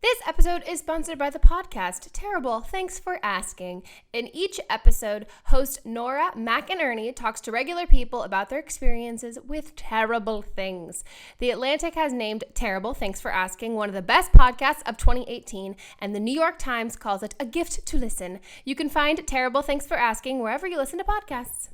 This episode is sponsored by the podcast Terrible Thanks for Asking. In each episode, host Nora, Mac, and Ernie talks to regular people about their experiences with terrible things. The Atlantic has named Terrible Thanks for Asking one of the best podcasts of 2018, and the New York Times calls it a gift to listen. You can find Terrible Thanks for Asking wherever you listen to podcasts.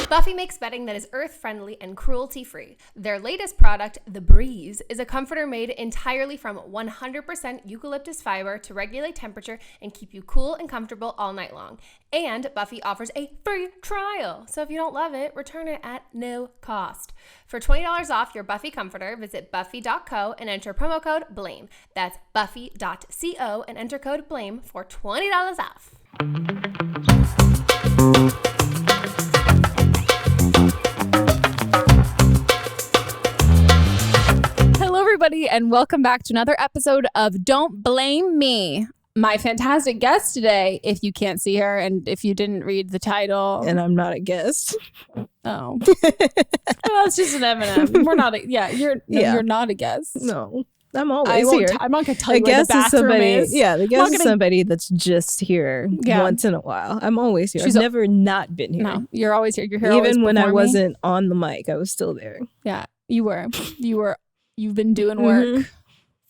Buffy makes bedding that is earth-friendly and cruelty-free. Their latest product, The Breeze, is a comforter made entirely from 100% eucalyptus fiber to regulate temperature and keep you cool and comfortable all night long. And Buffy offers a free trial, so if you don't love it, return it at no cost. For $20 off your Buffy comforter, visit buffy.co and enter promo code BLAME. That's buffy.co and enter code BLAME for $20 off. Everybody, and welcome back to another episode of Don't Blame Me. My fantastic guest today, if you can't see her and if you didn't read the title. And I'm not a guest. Oh. Well, it's just an M&M. We're not you're not a guest. No. I'm always here. I'm not going to tell you where the bathroom is. Yeah, the guest is somebody that's just here once in a while. I'm always here. I've never not been here. No, you're always here. You're here even when I wasn't on the mic, I was still there. Yeah, you were. You've been doing work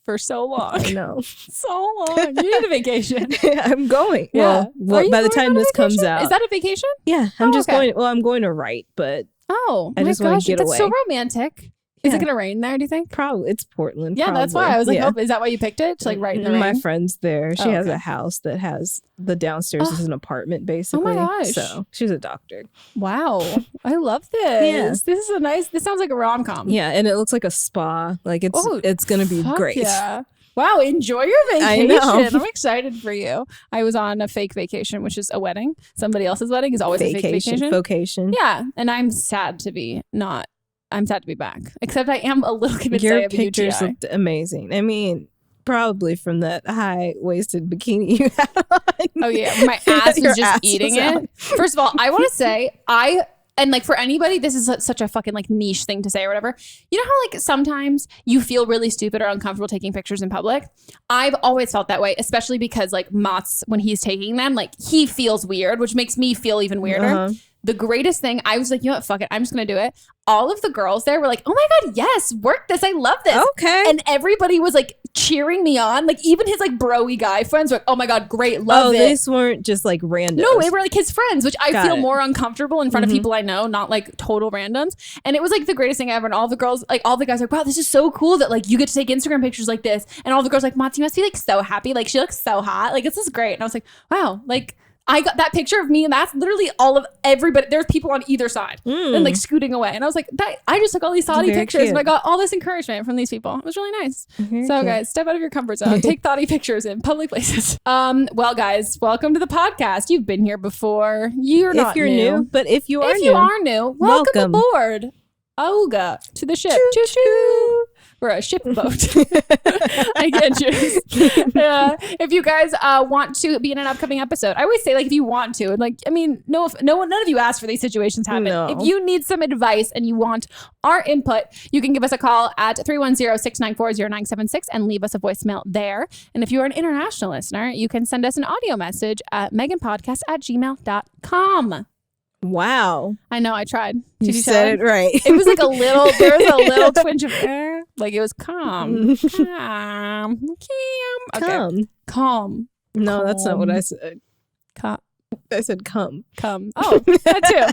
for so long. I know. So long. You need a vacation. I'm going. Yeah. Well, by the time this comes out. Is that a vacation? Yeah. I'm going. Well, I'm going to write, but I just want to get away. That's so romantic. Is it going to rain there, do you think? Probably. It's Portland. Yeah, probably. That's why. I was like, oh, is that why you picked it? To like right in the rain? My friend's there. She has a house that has the downstairs is an apartment, basically. Oh my gosh. So she's a doctor. Wow. I love this. Yeah. This sounds like a rom-com. Yeah, and it looks like a spa. Like it's going to be great. Yeah. Wow, enjoy your vacation. I know. I'm excited for you. I was on a fake vacation, which is a wedding. Somebody else's wedding is always a fake vacation. Vocation. Yeah, and I'm sad to be back. Except I am a little convinced Your pictures looked amazing. I mean, probably from that high-waisted bikini you had on. Oh yeah, my ass was just eating it. First of all, I want to say and like for anybody, this is such a fucking like niche thing to say or whatever. You know how like sometimes you feel really stupid or uncomfortable taking pictures in public? I've always felt that way, especially because like Monts, when he's taking them, like he feels weird, which makes me feel even weirder. Uh-huh. The greatest thing, I was like, you know what, fuck it, I'm just gonna do it. All of the girls there were like, oh my God, yes, work this, I love this. Okay. And everybody was like cheering me on. Like even his like bro-y guy friends were like, oh my God, great, love it. Oh, these weren't just like randoms. No, they were like his friends, which I feel more uncomfortable in front of people I know, not like total randoms. And it was like the greatest thing ever. And all the girls, like all the guys were like, wow, this is so cool that like you get to take Instagram pictures like this. And all the girls like, Monts, you must be like so happy. Like she looks so hot. Like this is great. And I was like, wow, like I got that picture of me and that's literally all of everybody. There's people on either side and like scooting away. And I was like, I just took all these thoughty pictures cute. And I got all this encouragement from these people. It was really nice. Very so cute. Guys, step out of your comfort zone. Take thoughty pictures in public places. Well, guys, welcome to the podcast. You've been here before. You're not new. But if you are new, welcome aboard. Olga to the ship. Choo choo. We're a ship boat. I get you. If you guys want to be in an upcoming episode, I always say like if you want to, and like I mean, none of you asked for these situations happen. No. If you need some advice and you want our input, you can give us a call at 310-694-0976 and leave us a voicemail there. And if you are an international listener, you can send us an audio message at meghanpodcast@gmail.com. Wow. I know, I tried. You said it right. It was like there was a little twinge of air. Like it was calm. Calm. Okay. Calm. No, calm. That's not what I said. I said come. Come. Oh, that too.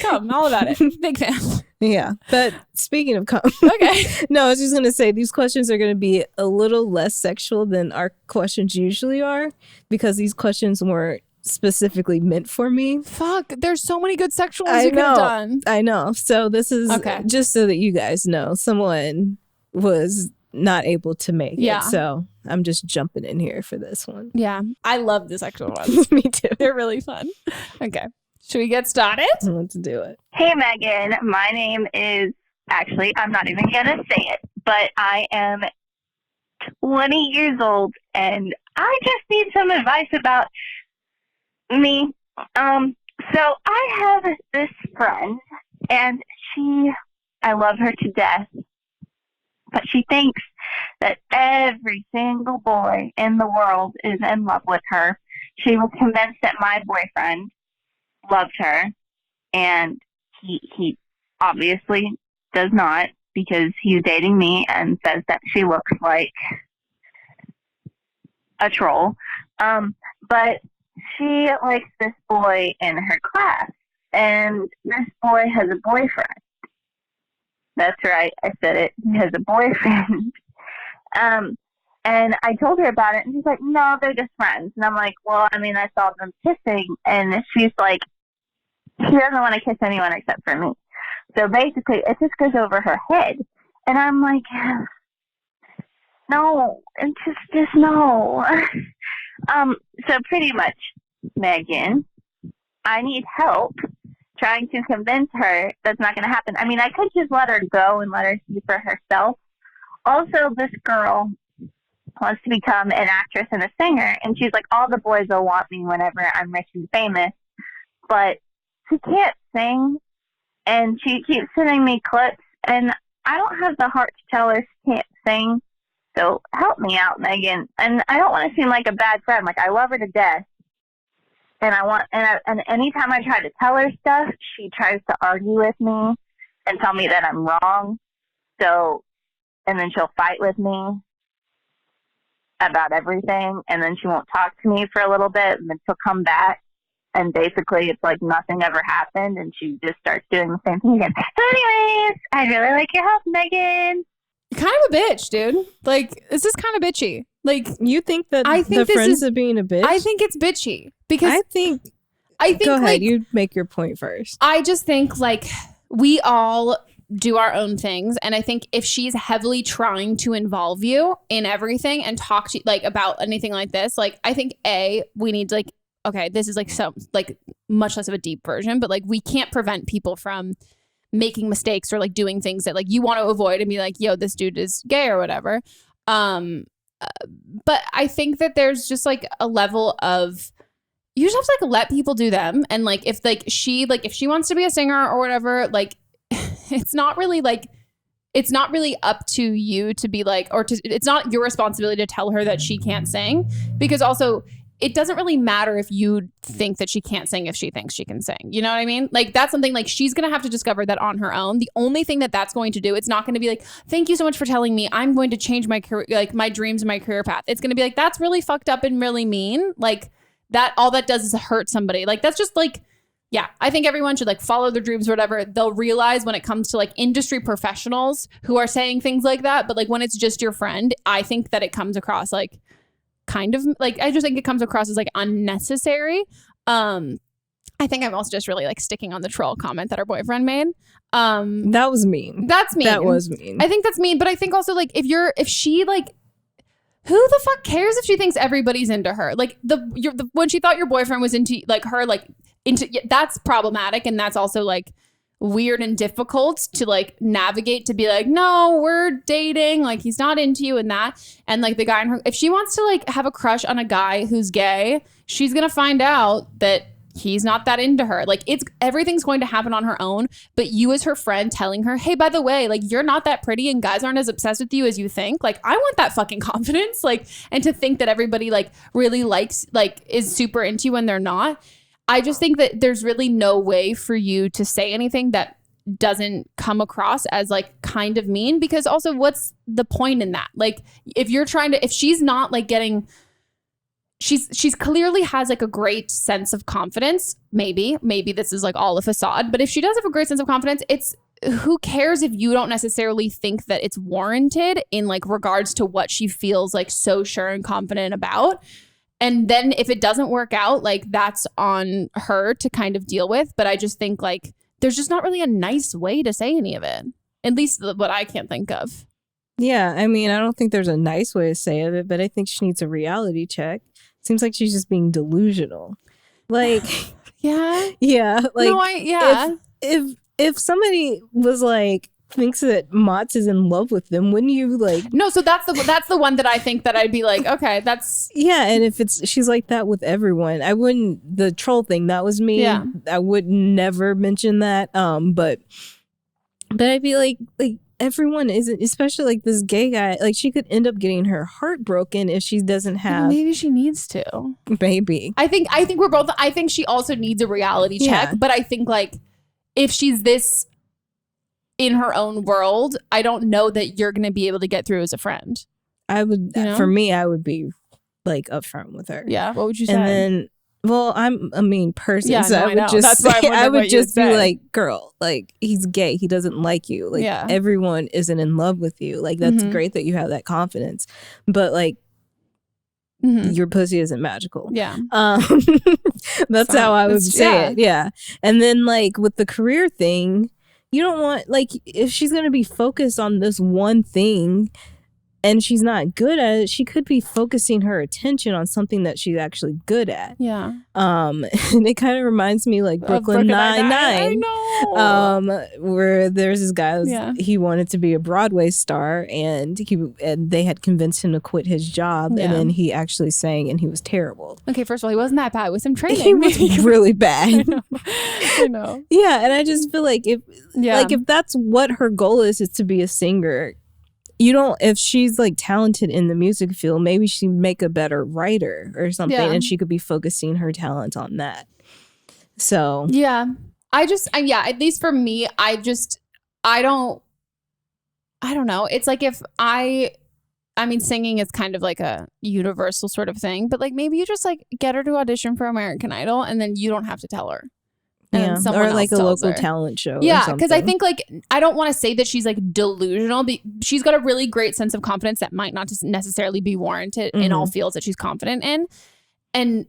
Come. All about it. Big fan. Yeah. But speaking of come. Okay. No, I was just going to say these questions are going to be a little less sexual than our questions usually are because these questions weren't specifically meant for me. Fuck, there's so many good sexual ones you could have done. I know. So this is just so that you guys know someone was not able to make it. So I'm just jumping in here for this one. Yeah. I love the sexual ones. Me too. They're really fun. Okay. Should we get started? Let's do it. Hey, Megan. My name is, actually, I'm not even going to say it, but I am 20 years old and I just need some advice about me. So I have this friend and I love her to death, But she thinks that every single boy in the world is in love with her. She was convinced that my boyfriend loved her, and he obviously does not, because he's dating me and says that she looks like a troll. But she likes this boy in her class, and this boy has a boyfriend. That's right, I said it. He has a boyfriend. And I told her about it, and she's like, no, they're just friends. And I'm like, well, I mean, I saw them kissing, and she's like, she doesn't want to kiss anyone except for me. So basically, it just goes over her head. And I'm like, no, it's just no. So pretty much, Meghan, I need help trying to convince her that's not going to happen. I mean, I could just let her go and let her see for herself. Also, this girl wants to become an actress and a singer, and she's like, all the boys will want me whenever I'm rich and famous, but she can't sing, and she keeps sending me clips, and I don't have the heart to tell her she can't sing, so help me out, Meghan. And I don't want to seem like a bad friend. Like, I love her to death, and and anytime I try to tell her stuff, she tries to argue with me and tell me that I'm wrong, and then she'll fight with me about everything, and then she won't talk to me for a little bit, and then she'll come back, and basically it's like nothing ever happened, and she just starts doing the same thing again. So anyways, I'd really like your help, Meghan. You're kind of a bitch, dude. Like, this is kind of bitchy. Like, you think that the friends are being a bitch? I think it's bitchy because I think go ahead, like, you make your point first. I just think like we all do our own things, and I think if she's heavily trying to involve you in everything and talk to you like about anything like this, like I think we need to like, okay, this is like so like much less of a deep version, but like we can't prevent people from making mistakes or like doing things that like you want to avoid and be like, yo, this dude is gay or whatever. But I think that there's just like a level of, you just have to like let people do them, and like if she wants to be a singer or whatever, like it's not really up to you to be like, it's not your responsibility to tell her that she can't sing, because also it doesn't really matter if you think that she can't sing if she thinks she can sing. You know what I mean? Like that's something like she's going to have to discover that on her own. The only thing that's going to do, it's not going to be like, thank you so much for telling me, I'm going to change my career, like my dreams and my career path. It's going to be like, that's really fucked up and really mean. Like that, all that does is hurt somebody. Like that's just like, yeah, I think everyone should like follow their dreams or whatever. They'll realize when it comes to like industry professionals who are saying things like that. But like when it's just your friend, I think that it comes across like kind of like, I just think it comes across as like unnecessary. I think I'm also just really like sticking on the troll comment that her boyfriend made. That was mean. That's mean. That was mean. I think that's mean. But I think also like if she like, who the fuck cares if she thinks everybody's into her? Like when she thought your boyfriend was into like her, like into, that's problematic, and that's also like weird and difficult to like navigate, to be like, no, we're dating, like he's not into you and that. And like the guy in her, if she wants to like have a crush on a guy who's gay, she's gonna find out that he's not that into her. Like everything's going to happen on her own, but you as her friend telling her, hey, by the way, like you're not that pretty and guys aren't as obsessed with you as you think. Like I want that fucking confidence. Like, and to think that everybody like really likes, like is super into you when they're not. I just think that there's really no way for you to say anything that doesn't come across as like kind of mean, because also what's the point in that? Like if she's not like getting, she's clearly has like a great sense of confidence. Maybe this is like all a facade, but if she does have a great sense of confidence, it's, who cares if you don't necessarily think that it's warranted in like regards to what she feels like so sure and confident about. And then if it doesn't work out, like that's on her to kind of deal with. But I just think like there's just not really a nice way to say any of it, at least what I can't think of. Yeah, I mean, I don't think there's a nice way to say it, but I think she needs a reality check. Seems like she's just being delusional. Like, yeah. Like, no, if somebody was like, thinks that Monts is in love with them, wouldn't you like? No, so that's the one that I think that I'd be like, okay, that's, yeah. And if she's like that with everyone, I wouldn't. The troll thing, that was me. Yeah. I would never mention that. But I'd be like everyone isn't, especially like this gay guy, like she could end up getting her heart broken if she doesn't have. Maybe she needs to. Maybe. I think we're both. I think she also needs a reality check. But I think like if she's this in her own world, I don't know that you're going to be able to get through as a friend. I would, for me, I would be like upfront with her. Yeah. What would you say? And then, well, I'm a mean person, yeah, so no, I would just That's why say, I would just be say. like, girl, like he's gay, he doesn't like you. Like everyone isn't in love with you. Like that's great that you have that confidence, but like your pussy isn't magical. Yeah. That's how I would say it. Yeah. And then like with the career thing, you don't want, like, if she's going to be focused on this one thing and she's not good at it, she could be focusing her attention on something that she's actually good at. Yeah. And it kind of reminds me like Brooklyn Nine-Nine. I know. Where there's this guy, he wanted to be a Broadway star, and they had convinced him to quit his job, and then he actually sang, and he was terrible. Okay, first of all, he wasn't that bad. With some training, he was really bad. I know. Yeah, and I just feel like if that's what her goal is to be a singer. If she's like talented in the music field, maybe she'd make a better writer or something, and she could be focusing her talent on that. So yeah, at least for me, I don't know. It's like if I mean, singing is kind of like a universal sort of thing, but like maybe you just like get her to audition for American Idol, and then you don't have to tell her. And or like a local talent show. Yeah, because I think like I don't want to say that she's like delusional, but she's got a really great sense of confidence that might not just necessarily be warranted in all fields that she's confident in. And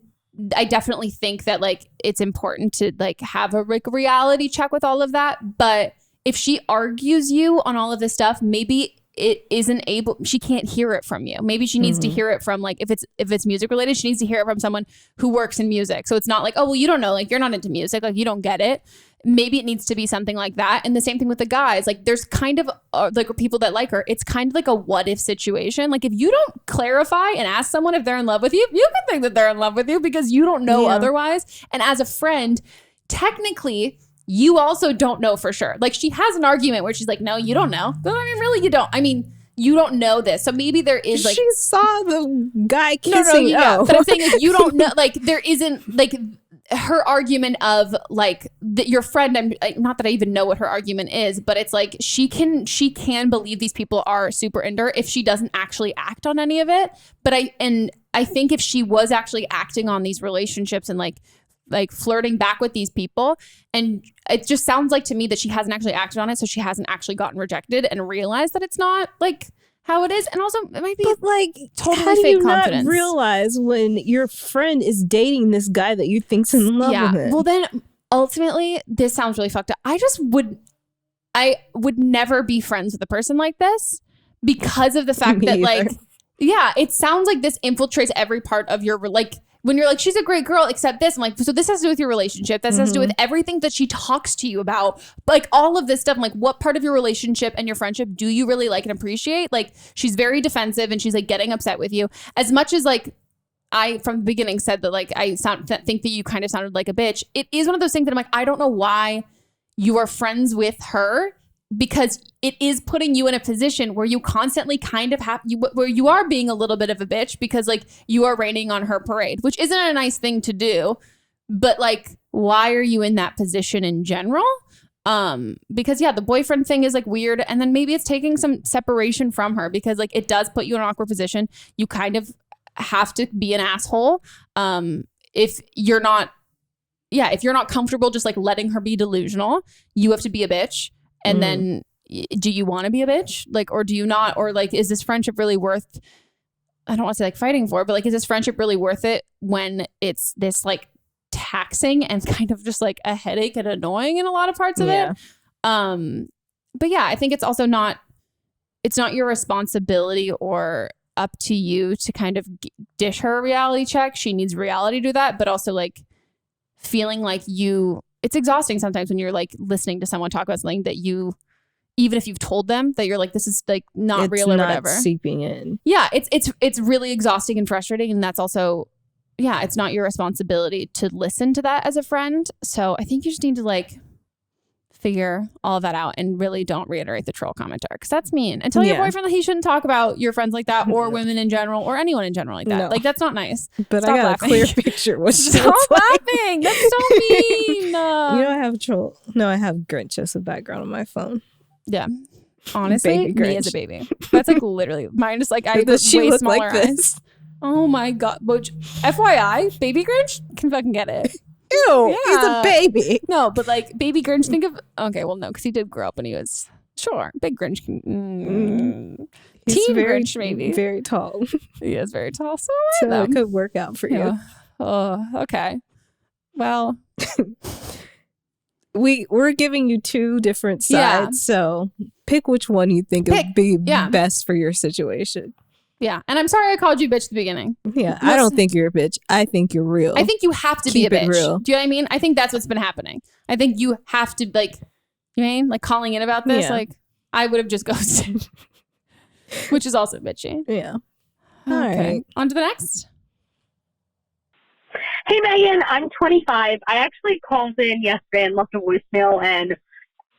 I definitely think that like it's important to like have a reality check with all of that. But if she argues you on all of this stuff, maybe she can't hear it from you. Maybe she needs to hear it from like, if it's music related, she needs to hear it from someone who works in music. So it's not like, oh, well, you don't know, like you're not into music, like you don't get it. Maybe it needs to be something like that. And the same thing with the guys, like there's kind of like people that like her. It's kind of like a what if situation. Like if you don't clarify and ask someone if they're in love with you, you can think that they're in love with you because you don't know otherwise. And as a friend, technically, you also don't know for sure. Like she has an argument where she's like, no, you don't know. But I mean, really, you don't. I mean, you don't know this. So maybe there is like. She saw the guy kissing. But I'm saying like, you don't know, like there isn't like her argument of like your friend. I'm not that I even know what her argument is, but it's like she can believe these people are super into her if she doesn't actually act on any of it. But I think if she was actually acting on these relationships and like flirting back with these people, and it just sounds like to me that she hasn't actually acted on it, so she hasn't actually gotten rejected and realized that it's not like how it is. And also it might be like totally how do fake you confidence. Not realize when your friend is dating this guy that you think's in love with him? Well, then ultimately this sounds really fucked up. I would never be friends with a person like this because of the fact that like it sounds like this infiltrates every part of your like. When you're like, she's a great girl, except this. I'm like, so this has to do with your relationship. This has to do with everything that she talks to you about. Like all of this stuff. I'm like, what part of your relationship and your friendship do you really like and appreciate? Like she's very defensive and she's like getting upset with you. As much as like I, from the beginning said that like I think that you kind of sounded like a bitch. It is one of those things that I'm like, I don't know why you are friends with her, because it is putting you in a position where you constantly kind of where you are being a little bit of a bitch because like you are raining on her parade, which isn't a nice thing to do. But like, why are you in that position in general? Because the boyfriend thing is like weird. And then maybe it's taking some separation from her because like it does put you in an awkward position. You kind of have to be an asshole. If you're not comfortable just like letting her be delusional, you have to be a bitch. And then do you want to be a bitch? Like, or do you not? Or like, is this friendship really worth, I don't want to say like fighting for, but like, is this friendship really worth it when it's this like taxing and kind of just like a headache and annoying in a lot of parts of it? But I think it's also it's not your responsibility or up to you to kind of dish her a reality check. She needs reality to do that, but also like feeling like it's exhausting sometimes when you're like listening to someone talk about something that you, even if you've told them that you're like, this is like not real or whatever. It's seeping in. Yeah. It's really exhausting and frustrating. And that's also, it's not your responsibility to listen to that as a friend. So I think you just need to like figure all that out and really don't reiterate the troll commenter, because that's mean. And tell your boyfriend that he shouldn't talk about your friends like that, or women in general, or anyone in general like that. No. Like, that's not nice. But Stop I got laughing. a clear picture what she Stop looks like. laughing. That's so mean. You know, I have troll. No, I have Grinch as a background on my phone. Yeah. Honestly, Baby me as a baby. That's like literally mine. Is like I have Does she way look smaller like eyes. this? Oh my god! Which, FYI, baby Grinch can fucking get it. Ew, he's a baby. No, but like baby Grinch, think of no, because he did grow up and he was big Grinch. He's Teen very, Grinch, maybe very tall, he is very tall, so it could work out for you. yeah. Oh, okay. Well, we're giving you two different sides, so pick which one you think would be best for your situation. yeah, and I'm sorry I called you bitch at the beginning. Yeah, I don't think you're a bitch. I think you're real. I think you have to Keep be a it bitch. real. Do you know what I mean? I think that's what's been happening. I think you have to, like, you mean like calling in about this? Yeah. Like, I would have just ghosted, which is also bitchy. Yeah. Okay. All right. On to the next. Hey, Megan, I'm 25. I actually called in yesterday and left a voicemail and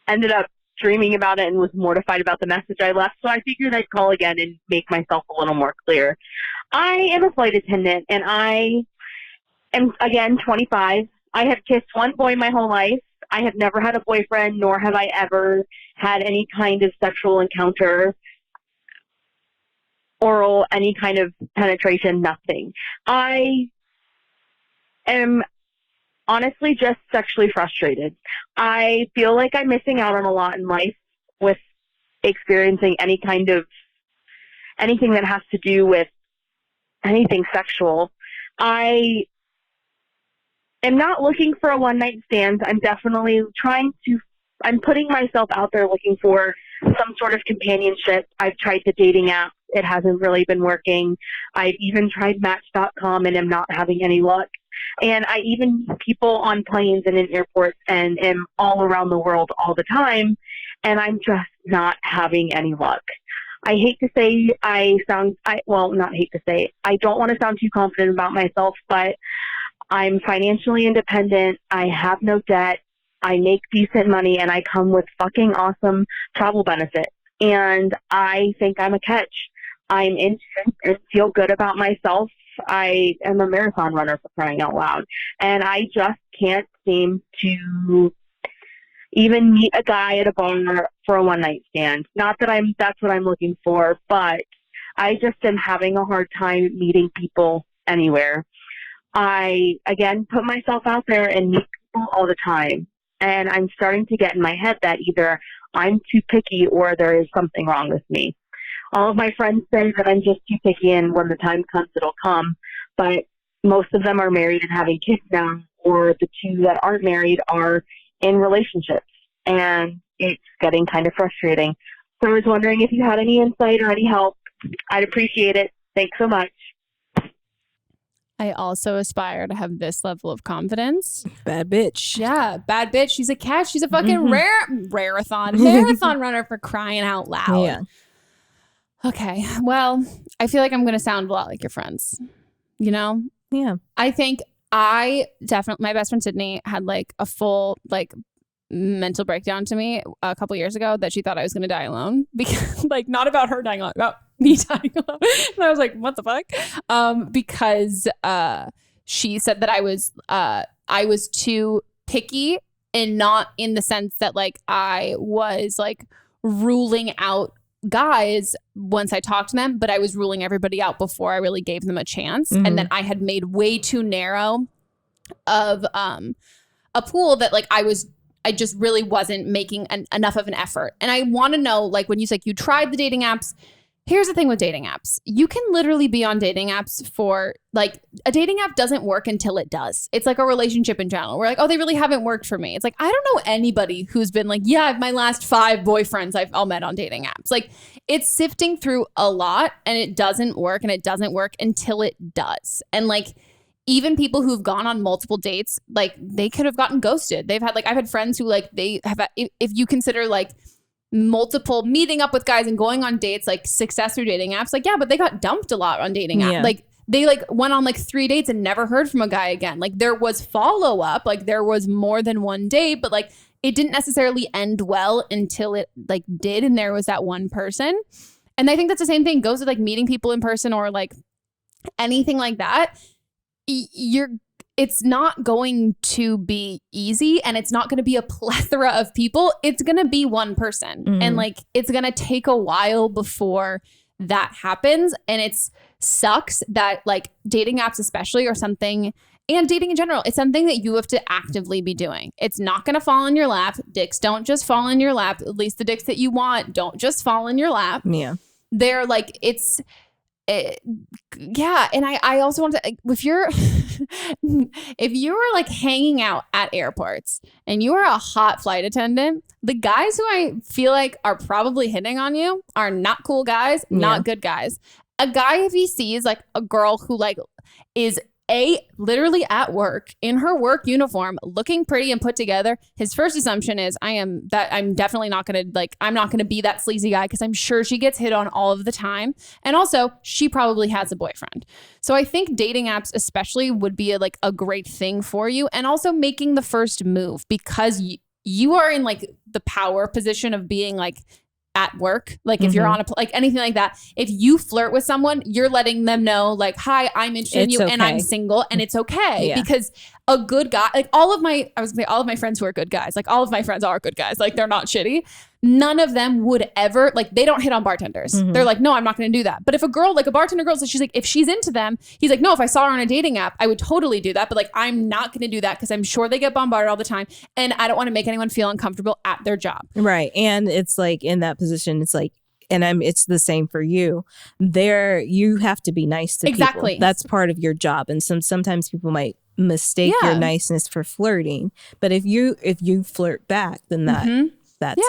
ended up dreaming about it and was mortified about the message I left. So I figured I'd call again and make myself a little more clear. I am a flight attendant, and I am, again, 25. I have kissed one boy my whole life. I have never had a boyfriend, nor have I ever had any kind of sexual encounter, oral, any kind of penetration, nothing. I am honestly just sexually frustrated. I feel like I'm missing out on a lot in life with experiencing anything that has to do with anything sexual. I am not looking for a one-night stand. I'm definitely I'm putting myself out there looking for some sort of companionship. I've tried the dating app. It hasn't really been working. I've even tried Match.com and am not having any luck. And I even meet people on planes and in airports and am all around the world all the time, and I'm just not having any luck. I hate to say I don't want to sound too confident about myself, but I'm financially independent. I have no debt. I make decent money, and I come with fucking awesome travel benefits. And I think I'm a catch. I'm in shape and feel good about myself. I am a marathon runner, for crying out loud. And I just can't seem to even meet a guy at a bar for a one-night stand. Not that that's what I'm looking for, but I just am having a hard time meeting people anywhere. I, again, put myself out there and meet people all the time. And I'm starting to get in my head that either I'm too picky or there is something wrong with me. All of my friends say that I'm just too picky, and when the time comes, it'll come. But most of them are married and having kids now, or the two that aren't married are in relationships. And it's getting kind of frustrating. So I was wondering if you had any insight or any help. I'd appreciate it. Thanks so much. I also aspire to have this level of confidence. Bad bitch. Yeah, bad bitch. She's a catch. She's a fucking marathon runner, for crying out loud. Yeah. Okay. Well, I feel like I'm going to sound a lot like your friends, you know? Yeah. I think my best friend Sydney had like a full like mental breakdown to me a couple years ago that she thought I was going to die alone, because like not about her dying alone, about me dying alone. And I was like, what the fuck? Because she said that I was too picky, and not in the sense that like I was like ruling out guys once I talked to them, but I was ruling everybody out before I really gave them a chance. Mm-hmm. And then I had made way too narrow of a pool that like I just really wasn't making enough of an effort. And I want to know, like, when you said you tried the dating apps, here's the thing with dating apps. You can literally be on dating apps for like, a dating app doesn't work until it does. It's like a relationship in general. We're like, oh, they really haven't worked for me. It's like, I don't know anybody who's been like, yeah, my last 5 boyfriends I've all met on dating apps. Like, it's sifting through a lot, and it doesn't work, and it doesn't work until it does. And like, even people who've gone on multiple dates, like they could have gotten ghosted. They've had like, I've had friends who like, they have, if you consider like multiple meeting up with guys and going on dates, like success through dating apps, like, yeah, but they got dumped a lot on dating apps. Yeah. Like they like went on like 3 dates and never heard from a guy again. Like there was follow up, like there was more than one date, but like it didn't necessarily end well until it like did, and there was that one person. And I think that's the same thing goes with like meeting people in person or like anything like that. It's not going to be easy, and it's not going to be a plethora of people. It's going to be one person. And like, it's going to take a while before that happens. And it's sucks that like dating apps especially or something, and dating in general, it's something that you have to actively be doing. It's not going to fall in your lap. Dicks don't just fall in your lap. At least the dicks that you want don't just fall in your lap. Yeah. They're like, yeah. And I also want to, if you're like hanging out at airports and you are a hot flight attendant, the guys who I feel like are probably hitting on you are not cool guys, not good guys. A guy, if he sees like a girl who like is literally at work in her work uniform, looking pretty and put together, his first assumption is I'm definitely not going to like, I'm not going to be that sleazy guy because I'm sure she gets hit on all of the time. And also she probably has a boyfriend. So I think dating apps especially would be a great thing for you. And also making the first move, because you are in like the power position of being like at work. Like if you're on like anything like that, if you flirt with someone, you're letting them know like, hi, I'm interested in you and I'm single, and it's okay. Because a good guy, like all of my friends who are good guys, like all of my friends are good guys, like they're not shitty. None of them would ever, like, they don't hit on bartenders. They're like, no, I'm not going to do that. But if a girl, like a bartender girl, so she's like, if she's into them, he's like, no, if I saw her on a dating app, I would totally do that. But like, I'm not going to do that because I'm sure they get bombarded all the time. And I don't want to make anyone feel uncomfortable at their job. Right. And it's like in that position, it's like, it's the same for you. You have to be nice to people. That's part of your job. And sometimes people might mistake your niceness for flirting. But if you flirt back, then that's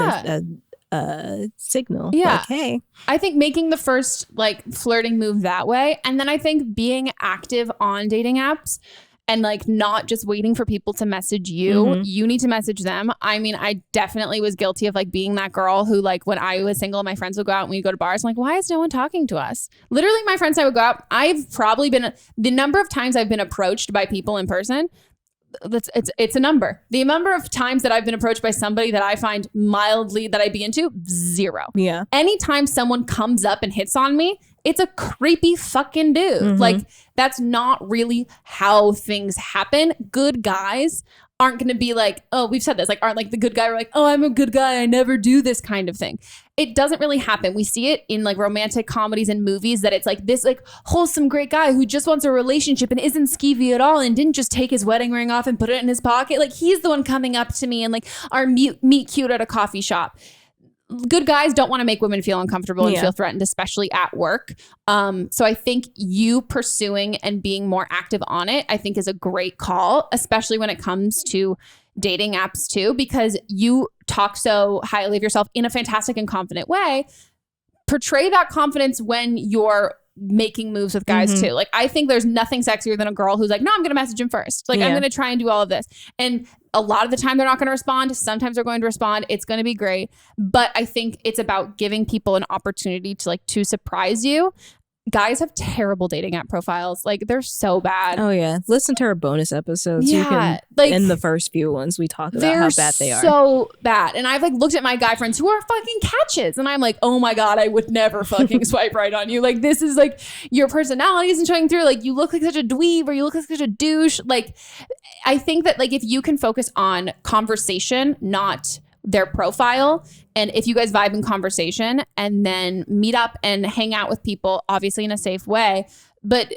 a signal. Yeah. Like, hey. I think making the first like flirting move that way. And then I think being active on dating apps and like not just waiting for people to message you. You need to message them. I mean, I definitely was guilty of like being that girl who like when I was single, my friends would go out and we'd go to bars. I'm like, why is no one talking to us? Literally my friends and I would go out. I've probably been, the number of times I've been approached by people in person, it's a number. The number of times that I've been approached by somebody that I find mildly that I'd be into, 0. Yeah. Anytime someone comes up and hits on me, it's a creepy fucking dude. Like that's not really how things happen. Good guys aren't going to be like, oh, we've said this, like aren't like the good guy. We're like, oh, I'm a good guy, I never do this kind of thing. It doesn't really happen. We see it in like romantic comedies and movies that it's like this like wholesome great guy who just wants a relationship and isn't skeevy at all and didn't just take his wedding ring off and put it in his pocket. Like he's the one coming up to me and like our meet cute at a coffee shop. Good guys don't want to make women feel uncomfortable and feel threatened, especially at work. So I think you pursuing and being more active on it, I think is a great call, especially when it comes to dating apps too, because you talk so highly of yourself in a fantastic and confident way. Portray that confidence when you're making moves with guys too. Like I think there's nothing sexier than a girl who's like, no, I'm going to message him first. Like I'm going to try and do all of this. And a lot of the time they're not going to respond. Sometimes they're going to respond. It's going to be great. But I think it's about giving people an opportunity to surprise you. Guys have terrible dating app profiles. Like they're so bad. Oh yeah. Listen to our bonus episodes. Yeah. You can, like in the first few ones we talk about how bad they are. So bad. And I've like looked at my guy friends who are fucking catches and I'm like, oh my God, I would never fucking swipe right on you. Like this is like your personality isn't showing through. Like you look like such a dweeb or you look like such a douche. Like I think that like if you can focus on conversation, not their profile, and if you guys vibe in conversation and then meet up and hang out with people, obviously in a safe way, but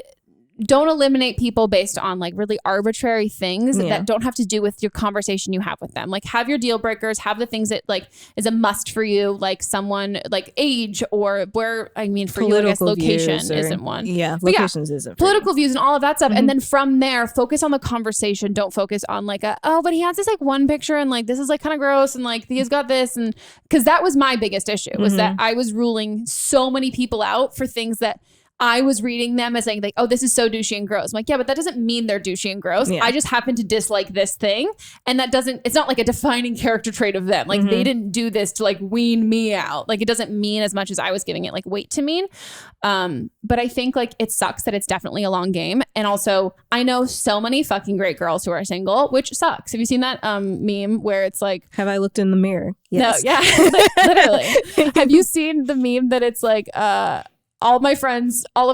don't eliminate people based on like really arbitrary things that don't have to do with your conversation you have with them. Like have your deal breakers, have the things that like is a must for you, like someone like age or where, I mean, for political you, I guess location isn't one. Yeah, locations isn't. Political views and all of that stuff. And then from there, focus on the conversation. Don't focus on like, but he has this like one picture and like, this is like kind of gross. And like, he's got this. And cause that was my biggest issue was that I was ruling so many people out for things that I was reading them as like, oh, this is so douchey and gross. I'm like, yeah, but that doesn't mean they're douchey and gross. Yeah. I just happen to dislike this thing. And it's not like a defining character trait of them. Like they didn't do this to like wean me out. Like it doesn't mean as much as I was giving it like weight to mean. But I think like it sucks that it's definitely a long game. And also I know so many fucking great girls who are single, which sucks. Have you seen that meme where it's like, have I looked in the mirror? Yes. No, yeah, literally. Have you seen the meme that it's like, all of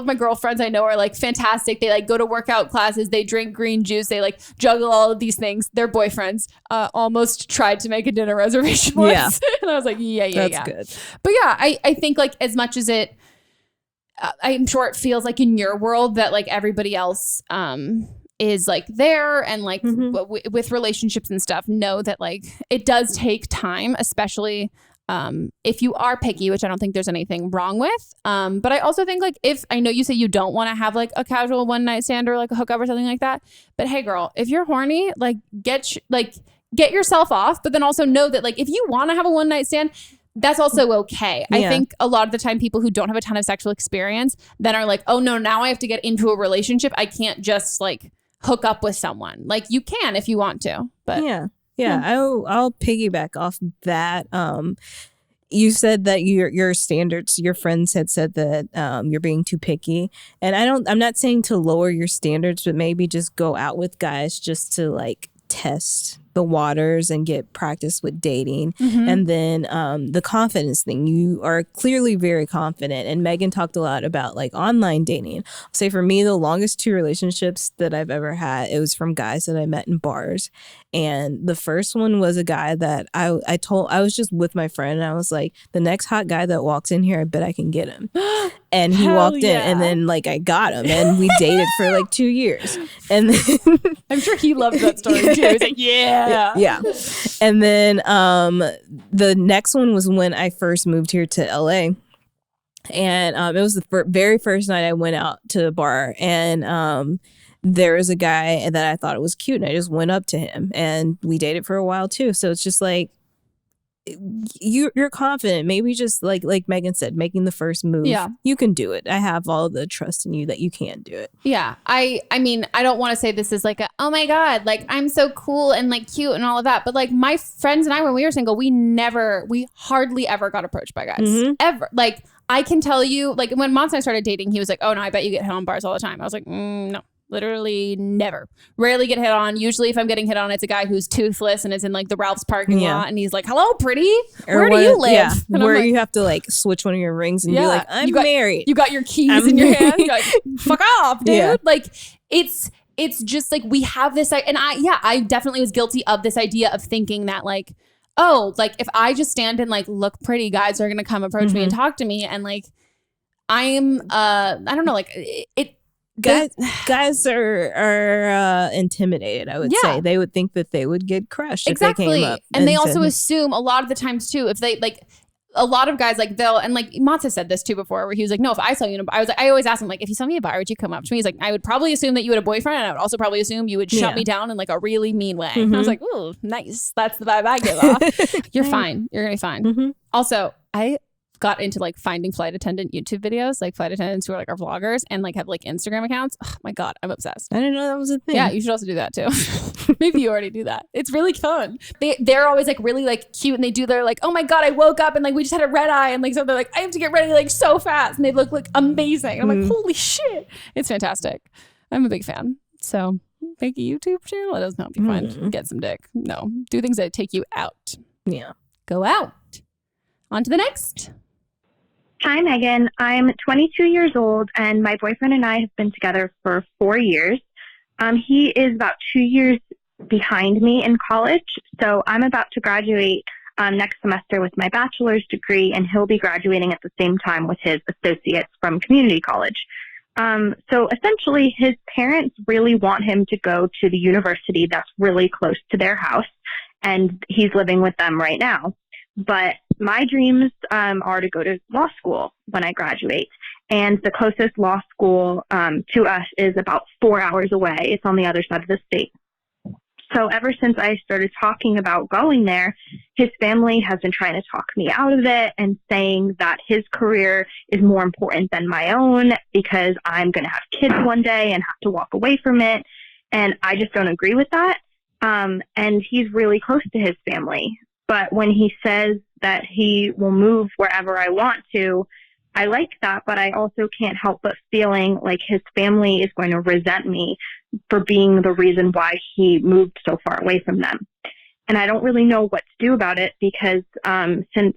my girlfriends I know are like fantastic. They like go to workout classes. They drink green juice. They like juggle all of these things. Their boyfriends almost tried to make a dinner reservation once. Yeah. And I was like, yeah. That's good. But yeah, I think like as much as it, I'm sure it feels like in your world that like everybody else is like there and like with relationships and stuff, know that like it does take time, especially if you are picky, which I don't think there's anything wrong with. But I also think like if I know you say you don't want to have like a casual one night stand or like a hookup or something like that. But hey, girl, if you're horny, like get yourself off. But then also know that like if you want to have a one night stand, that's also okay. Yeah. I think a lot of the time people who don't have a ton of sexual experience then are like, oh no, now I have to get into a relationship. I can't just like hook up with someone. Like you can if you want to. But yeah. I'll piggyback off that. You said that your standards, your friends had said that you're being too picky, and I'm not saying to lower your standards, but maybe just go out with guys just to like test the waters and get practice with dating. And then the confidence thing, you are clearly very confident, and Meghan talked a lot about like online dating. I'll say for me, the longest 2 relationships that I've ever had, it was from guys that I met in bars. And the first one was a guy that I was just with my friend, and I was like, the next hot guy that walks in here, I bet I can get him. And he walked in, and then like I got him, and we dated for like 2 years. And then I'm sure he loved that story too. He's like, yeah. And then the next one was when I first moved here to LA. And it was the very first night I went out to a bar, and there was a guy that I thought was cute, and I just went up to him, and we dated for a while too. So it's just like you're confident. Maybe just like Meghan said, making the first move. Yeah, you can do it. I have all the trust in you that you can do it. Yeah, I mean, I don't want to say this is like oh my god, like I'm so cool and like cute and all of that, but like my friends and I, when we were single, we hardly ever got approached by guys ever. Like I can tell you, like when Monts and I started dating, he was like, oh no, I bet you get hit on bars all the time. I was like, no. Literally never. Rarely get hit on. Usually if I'm getting hit on, it's a guy who's toothless and is in like the Ralph's parking lot, and he's like, hello, pretty. Where do you live? Yeah. Where like, you have to like switch one of your rings and be like, I'm married. You got your keys in your hand. You're like, fuck off, dude. Yeah. Like it's just like we have this, and I definitely was guilty of this idea of thinking that like, oh, like if I just stand and like look pretty, guys are going to come approach me and talk to me. And like, I'm, I don't know, like it, Guys are intimidated, I would say. They would think that they would get crushed if they came up. And they also assume a lot of the times too, if they like a lot of guys like they'll, and like Monts has said this too before, where he was like, no, if I saw you in a bar, I always ask him like, if you saw me in a bar, would you come up to me? He's like, I would probably assume that you had a boyfriend, and I would also probably assume you would shut me down in like a really mean way. And I was like, ooh, nice. That's the vibe I give off. You're fine. You're gonna be fine. Also, I got into like finding flight attendant YouTube videos, like flight attendants who are like our vloggers and like have like Instagram accounts. Oh my god, I'm obsessed. I didn't know that was a thing. Yeah, you should also do that too. Maybe you already do that. It's really fun. They're always like really like cute, and they do their like, oh my god, I woke up and like we just had a red eye, and like so they're like, I have to get ready like so fast, and they look like amazing. And I'm like, holy shit, it's fantastic. I'm a big fan. So make a YouTube channel. It doesn't help you find get some dick. No, do things that take you out. Yeah, go out. On to the next. Hi, Meghan. I'm 22 years old, and my boyfriend and I have been together for 4 years. He is about 2 years behind me in college, so I'm about to graduate next semester with my bachelor's degree, and he'll be graduating at the same time with his associates from community college. So essentially, his parents really want him to go to the university that's really close to their house, and he's living with them right now. But my dreams are to go to law school when I graduate. And the closest law school to us is about 4 hours away. It's on the other side of the state. So ever since I started talking about going there, his family has been trying to talk me out of it and saying that his career is more important than my own because I'm going to have kids one day and have to walk away from it. And I just don't agree with that. And he's really close to his family. But when he says that he will move wherever I want to, I like that, but I also can't help but feeling like his family is going to resent me for being the reason why he moved so far away from them. And I don't really know what to do about it because since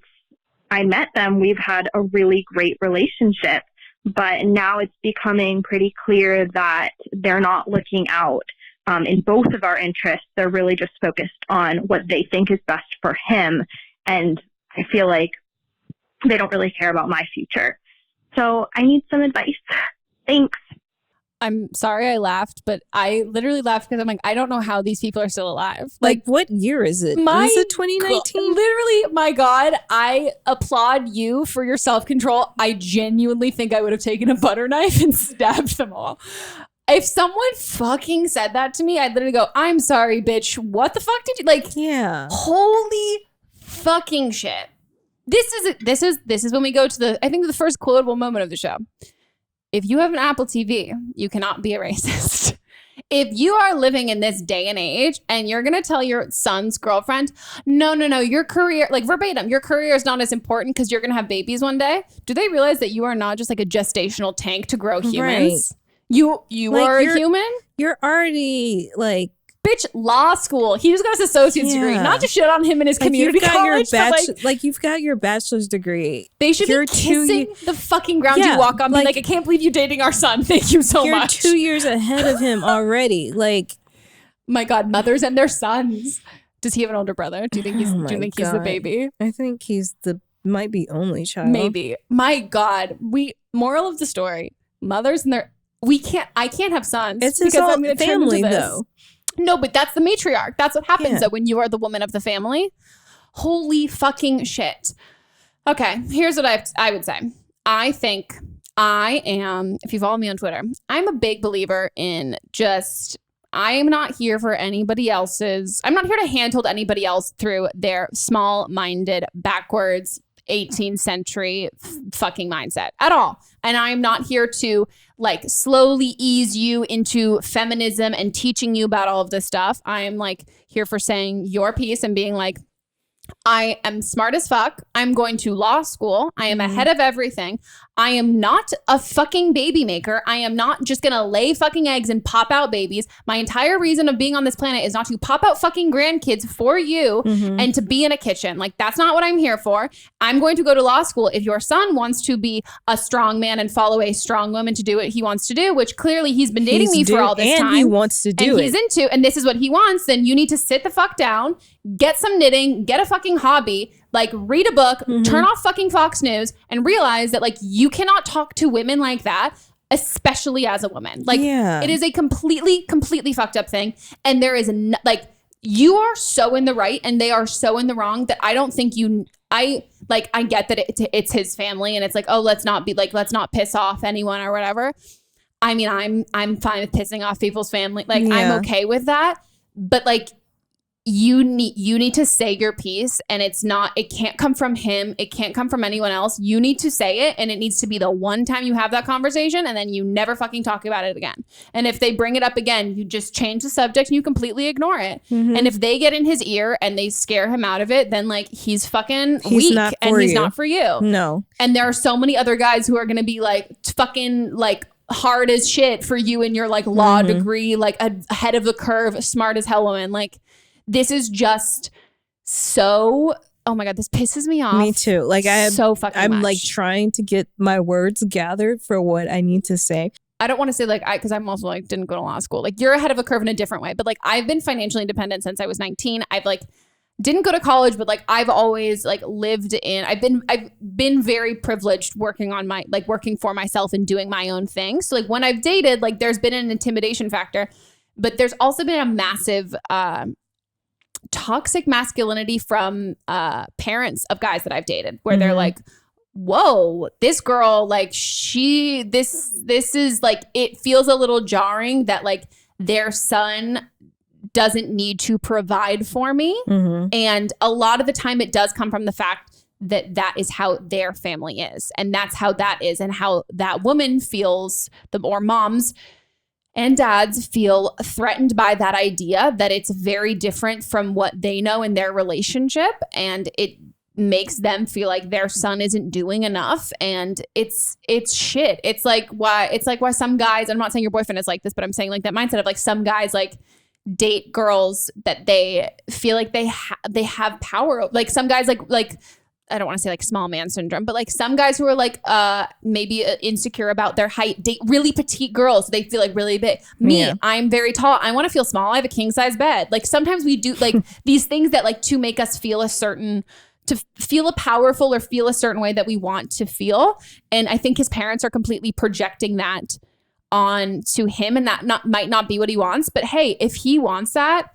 I met them, we've had a really great relationship. But now it's becoming pretty clear that they're not looking out in both of our interests. They're really just focused on what they think is best for him. And I feel like they don't really care about my future. So I need some advice. Thanks. I'm sorry I laughed, but I literally laughed because I'm like, I don't know how these people are still alive. Like what year is it? Is it 2019? Literally, my God, I applaud you for your self-control. I genuinely think I would have taken a butter knife and stabbed them all. If someone fucking said that to me, I'd literally go, I'm sorry, bitch. What the fuck did you like? Yeah. Holy fucking shit. This is when we go to I think the first quotable moment of the show. If you have an Apple TV, you cannot be a racist. If you are living in this day and age and you're going to tell your son's girlfriend, no, your career, like verbatim, your career is not as important because you're going to have babies one day. Do they realize that you are not just like a gestational tank to grow humans? Right. You like are a human? You're already like, bitch, law school. He just got his associate's degree. Not to shit on him in his community college. You've got your bachelor's degree. They should be kissing the fucking ground you walk on. Like, be like, I can't believe you're dating our son. Thank you so much. You're 2 years ahead of him already. Like, my God, mothers and their sons. Does he have an older brother? Do you think he's the baby? I think he's might be only child. Maybe. My God. Moral of the story. Mothers and their I can't have sons. It's his own family though. No, but that's the matriarch. That's what happens though when you are the woman of the family. Holy fucking shit. Okay, here's what I would say. I think I am, if you follow me on Twitter, I'm a big believer in I am not here for anybody else's, I'm not here to handhold anybody else through their small-minded, backwards, 18th century fucking mindset at all. And I'm not here to like slowly ease you into feminism and teaching you about all of this stuff. I am like here for saying your piece and being like, I am smart as fuck. I'm going to law school. I am ahead of everything. I am not a fucking baby maker. I am not just going to lay fucking eggs and pop out babies. My entire reason of being on this planet is not to pop out fucking grandkids for you and to be in a kitchen. Like, that's not what I'm here for. I'm going to go to law school. If your son wants to be a strong man and follow a strong woman to do what he wants to do, which clearly he's been dating me for all this time. And he wants to do it. And he's into, and this is what he wants, then you need to sit the fuck down, get some knitting, get a fucking hobby, like read a book, turn off fucking Fox News and realize that like you cannot talk to women like that, especially as a woman. Like it is a completely fucked up thing. And there is like, you are so in the right and they are so in the wrong that I don't think I get that it's his family and it's like, oh, let's not piss off anyone or whatever. I mean, I'm fine with pissing off people's family. Like I'm okay with that. But like, you need to say your piece and it can't come from him. It can't come from anyone else. You need to say it and it needs to be the one time you have that conversation and then you never fucking talk about it again. And if they bring it up again, you just change the subject and you completely ignore it. And if they get in his ear and they scare him out of it, then like he's fucking weak and he's not for you. No. And there are so many other guys who are going to be like fucking like hard as shit for you in your like law degree, like ahead of the curve, smart as hell woman. Like, this is just so, oh my God, this pisses me off. Me too. Like I'm much. Like trying to get my words gathered for what I need to say. I don't want to say like, because I'm also like, didn't go to law school. Like you're ahead of a curve in a different way. But like, I've been financially independent since I was 19. I've like, didn't go to college, but like, I've always like I've been very privileged working for myself and doing my own thing. So like when I've dated, like there's been an intimidation factor, but there's also been a massive, toxic masculinity from parents of guys that I've dated where they're like, whoa, this girl, like this is like, it feels a little jarring that like their son doesn't need to provide for me. And a lot of the time it does come from the fact that that is how their family is. And that's how that is, and how that woman feels, or moms and dads feel threatened by that idea that it's very different from what they know in their relationship. And it makes them feel like their son isn't doing enough. And it's shit. It's like why some guys, I'm not saying your boyfriend is like this, but I'm saying like that mindset of like some guys like date girls that they feel like they have power. Like some guys like I don't want to say like small man syndrome, but like some guys who are like maybe insecure about their height date really petite girls. They feel like really big. Me, I'm very tall. I want to feel small. I have a king size bed. Like sometimes we do like these things that like to make us feel to feel powerful or feel a certain way that we want to feel. And I think his parents are completely projecting that on to him, and that might not be what he wants. But hey, if he wants that,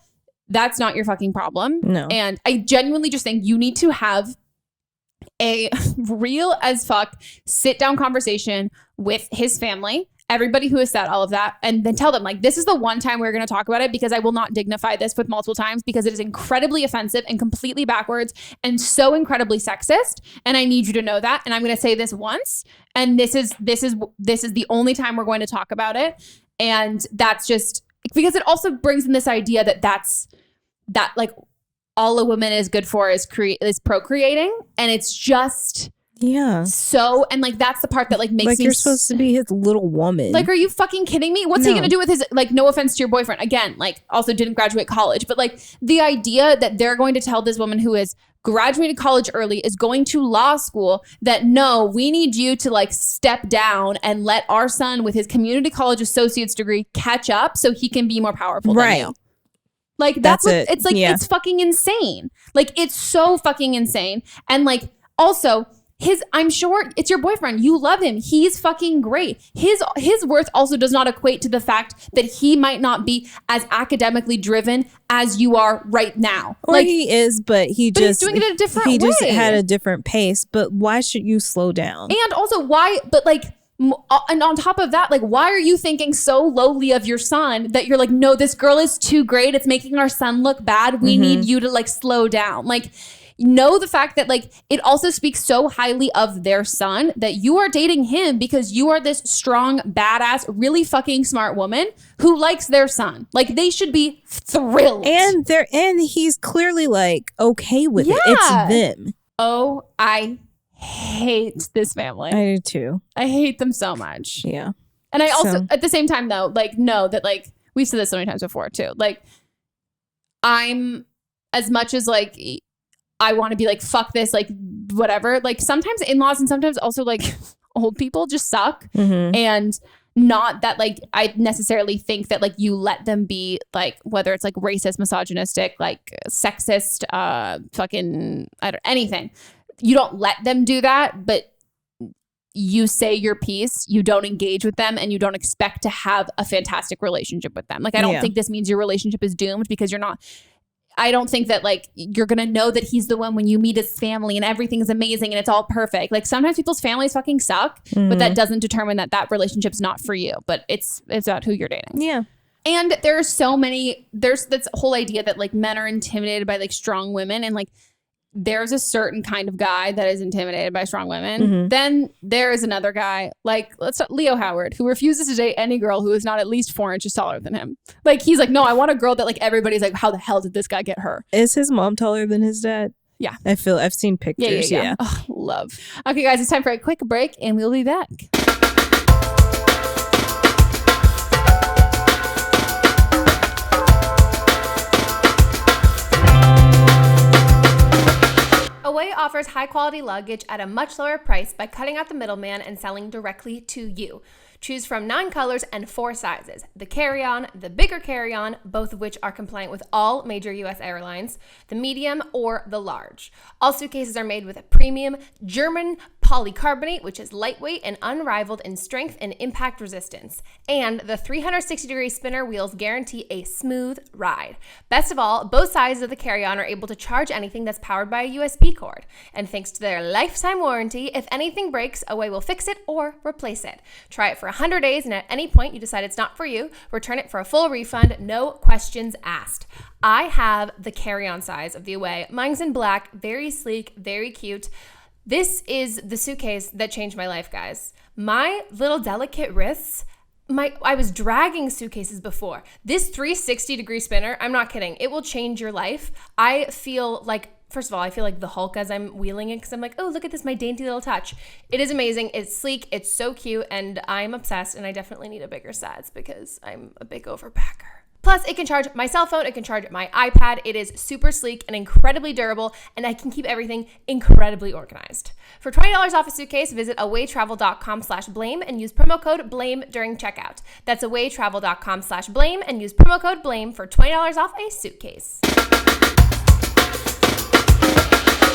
that's not your fucking problem. No. And I genuinely just think you need to have a real as fuck sit down conversation with his family, everybody who has said all of that, and then tell them like, this is the one time we're going to talk about it, because I will not dignify this with multiple times, because it is incredibly offensive and completely backwards and so incredibly sexist. And I need you to know that. And I'm going to say this once, and this is the only time we're going to talk about it. And that's just because it also brings in this idea that like all a woman is good for is procreating. And it's just so, and like that's the part that like makes like me you're supposed to be his little woman. Like, are you fucking kidding me? What's he gonna do with his, like, no offense to your boyfriend, again, like also didn't graduate college, but like the idea that they're going to tell this woman who is graduated college early, is going to law school, that no, we need you to like step down and let our son with his community college associate's degree catch up so he can be more powerful than you. Like that's what it's like. It's fucking insane. Like it's so fucking insane. And like also I'm sure it's your boyfriend. You love him. He's fucking great. His worth also does not equate to the fact that he might not be as academically driven as you are right now. Or like he is, but he's doing it in a different way. He just had a different pace. But why should you slow down? And also why? But like. And on top of that, like, why are you thinking so lowly of your son that you're like, no, this girl is too great. It's making our son look bad. We need you to like slow down. Like, know the fact that like it also speaks so highly of their son that you are dating him because you are this strong, badass, really fucking smart woman who likes their son. Like they should be thrilled. And he's clearly like okay with it. It's them. Oh, I hate this family. I do too. I hate them so much. Yeah. And I also at the same time though, like know that like we've said this so many times before too. Like I'm, as much as like I want to be like fuck this, like whatever, like sometimes in-laws and sometimes also like old people just suck. And not that like I necessarily think that like you let them be like, whether it's like racist, misogynistic, like sexist, fucking anything. You don't let them do that, but you say your piece, you don't engage with them, and you don't expect to have a fantastic relationship with them. Like, I don't think this means your relationship is doomed, because you're not. I don't think that like you're going to know that he's the one when you meet his family and everything's amazing and it's all perfect. Like sometimes people's families fucking suck, but that doesn't determine that relationship's not for you, but it's about who you're dating. Yeah. And there's this whole idea that like men are intimidated by like strong women, and like there's a certain kind of guy that is intimidated by strong women. Then there is another guy, like Leo Howard, who refuses to date any girl who is not at least 4 inches taller than him. Like he's like, no, I want a girl that like everybody's like, how the hell did this guy get her? Is his mom taller than his dad? Yeah. I've seen pictures. Yeah. Oh, love. Okay, guys, it's time for a quick break, and we'll be back. Away offers high-quality luggage at a much lower price by cutting out the middleman and selling directly to you. Choose from 9 colors and 4 sizes. The carry-on, the bigger carry-on, both of which are compliant with all major U.S. airlines, the medium, or the large. All suitcases are made with a premium German polycarbonate, which is lightweight and unrivaled in strength and impact resistance. And the 360-degree spinner wheels guarantee a smooth ride. Best of all, both sides of the carry-on are able to charge anything that's powered by a USB cord. And thanks to their lifetime warranty, if anything breaks, Away will fix it or replace it. Try it for 100 days, and at any point you decide it's not for you, return it for a full refund, no questions asked. I have the carry-on size of the Away. Mine's in black, very sleek, very cute. This is the suitcase that changed my life, guys. My little delicate wrists, I was dragging suitcases before. This 360-degree spinner, I'm not kidding, it will change your life. I feel like, first of all, I feel like the Hulk as I'm wheeling it because I'm like, oh, look at this, my dainty little touch. It is amazing. It's sleek. It's so cute, and I'm obsessed, and I definitely need a bigger size because I'm a big overpacker. Plus, it can charge my cell phone, it can charge my iPad. It is super sleek and incredibly durable, and I can keep everything incredibly organized. For $20 off a suitcase, visit awaytravel.com/blame and use promo code BLAME during checkout. That's awaytravel.com/blame and use promo code BLAME for $20 off a suitcase.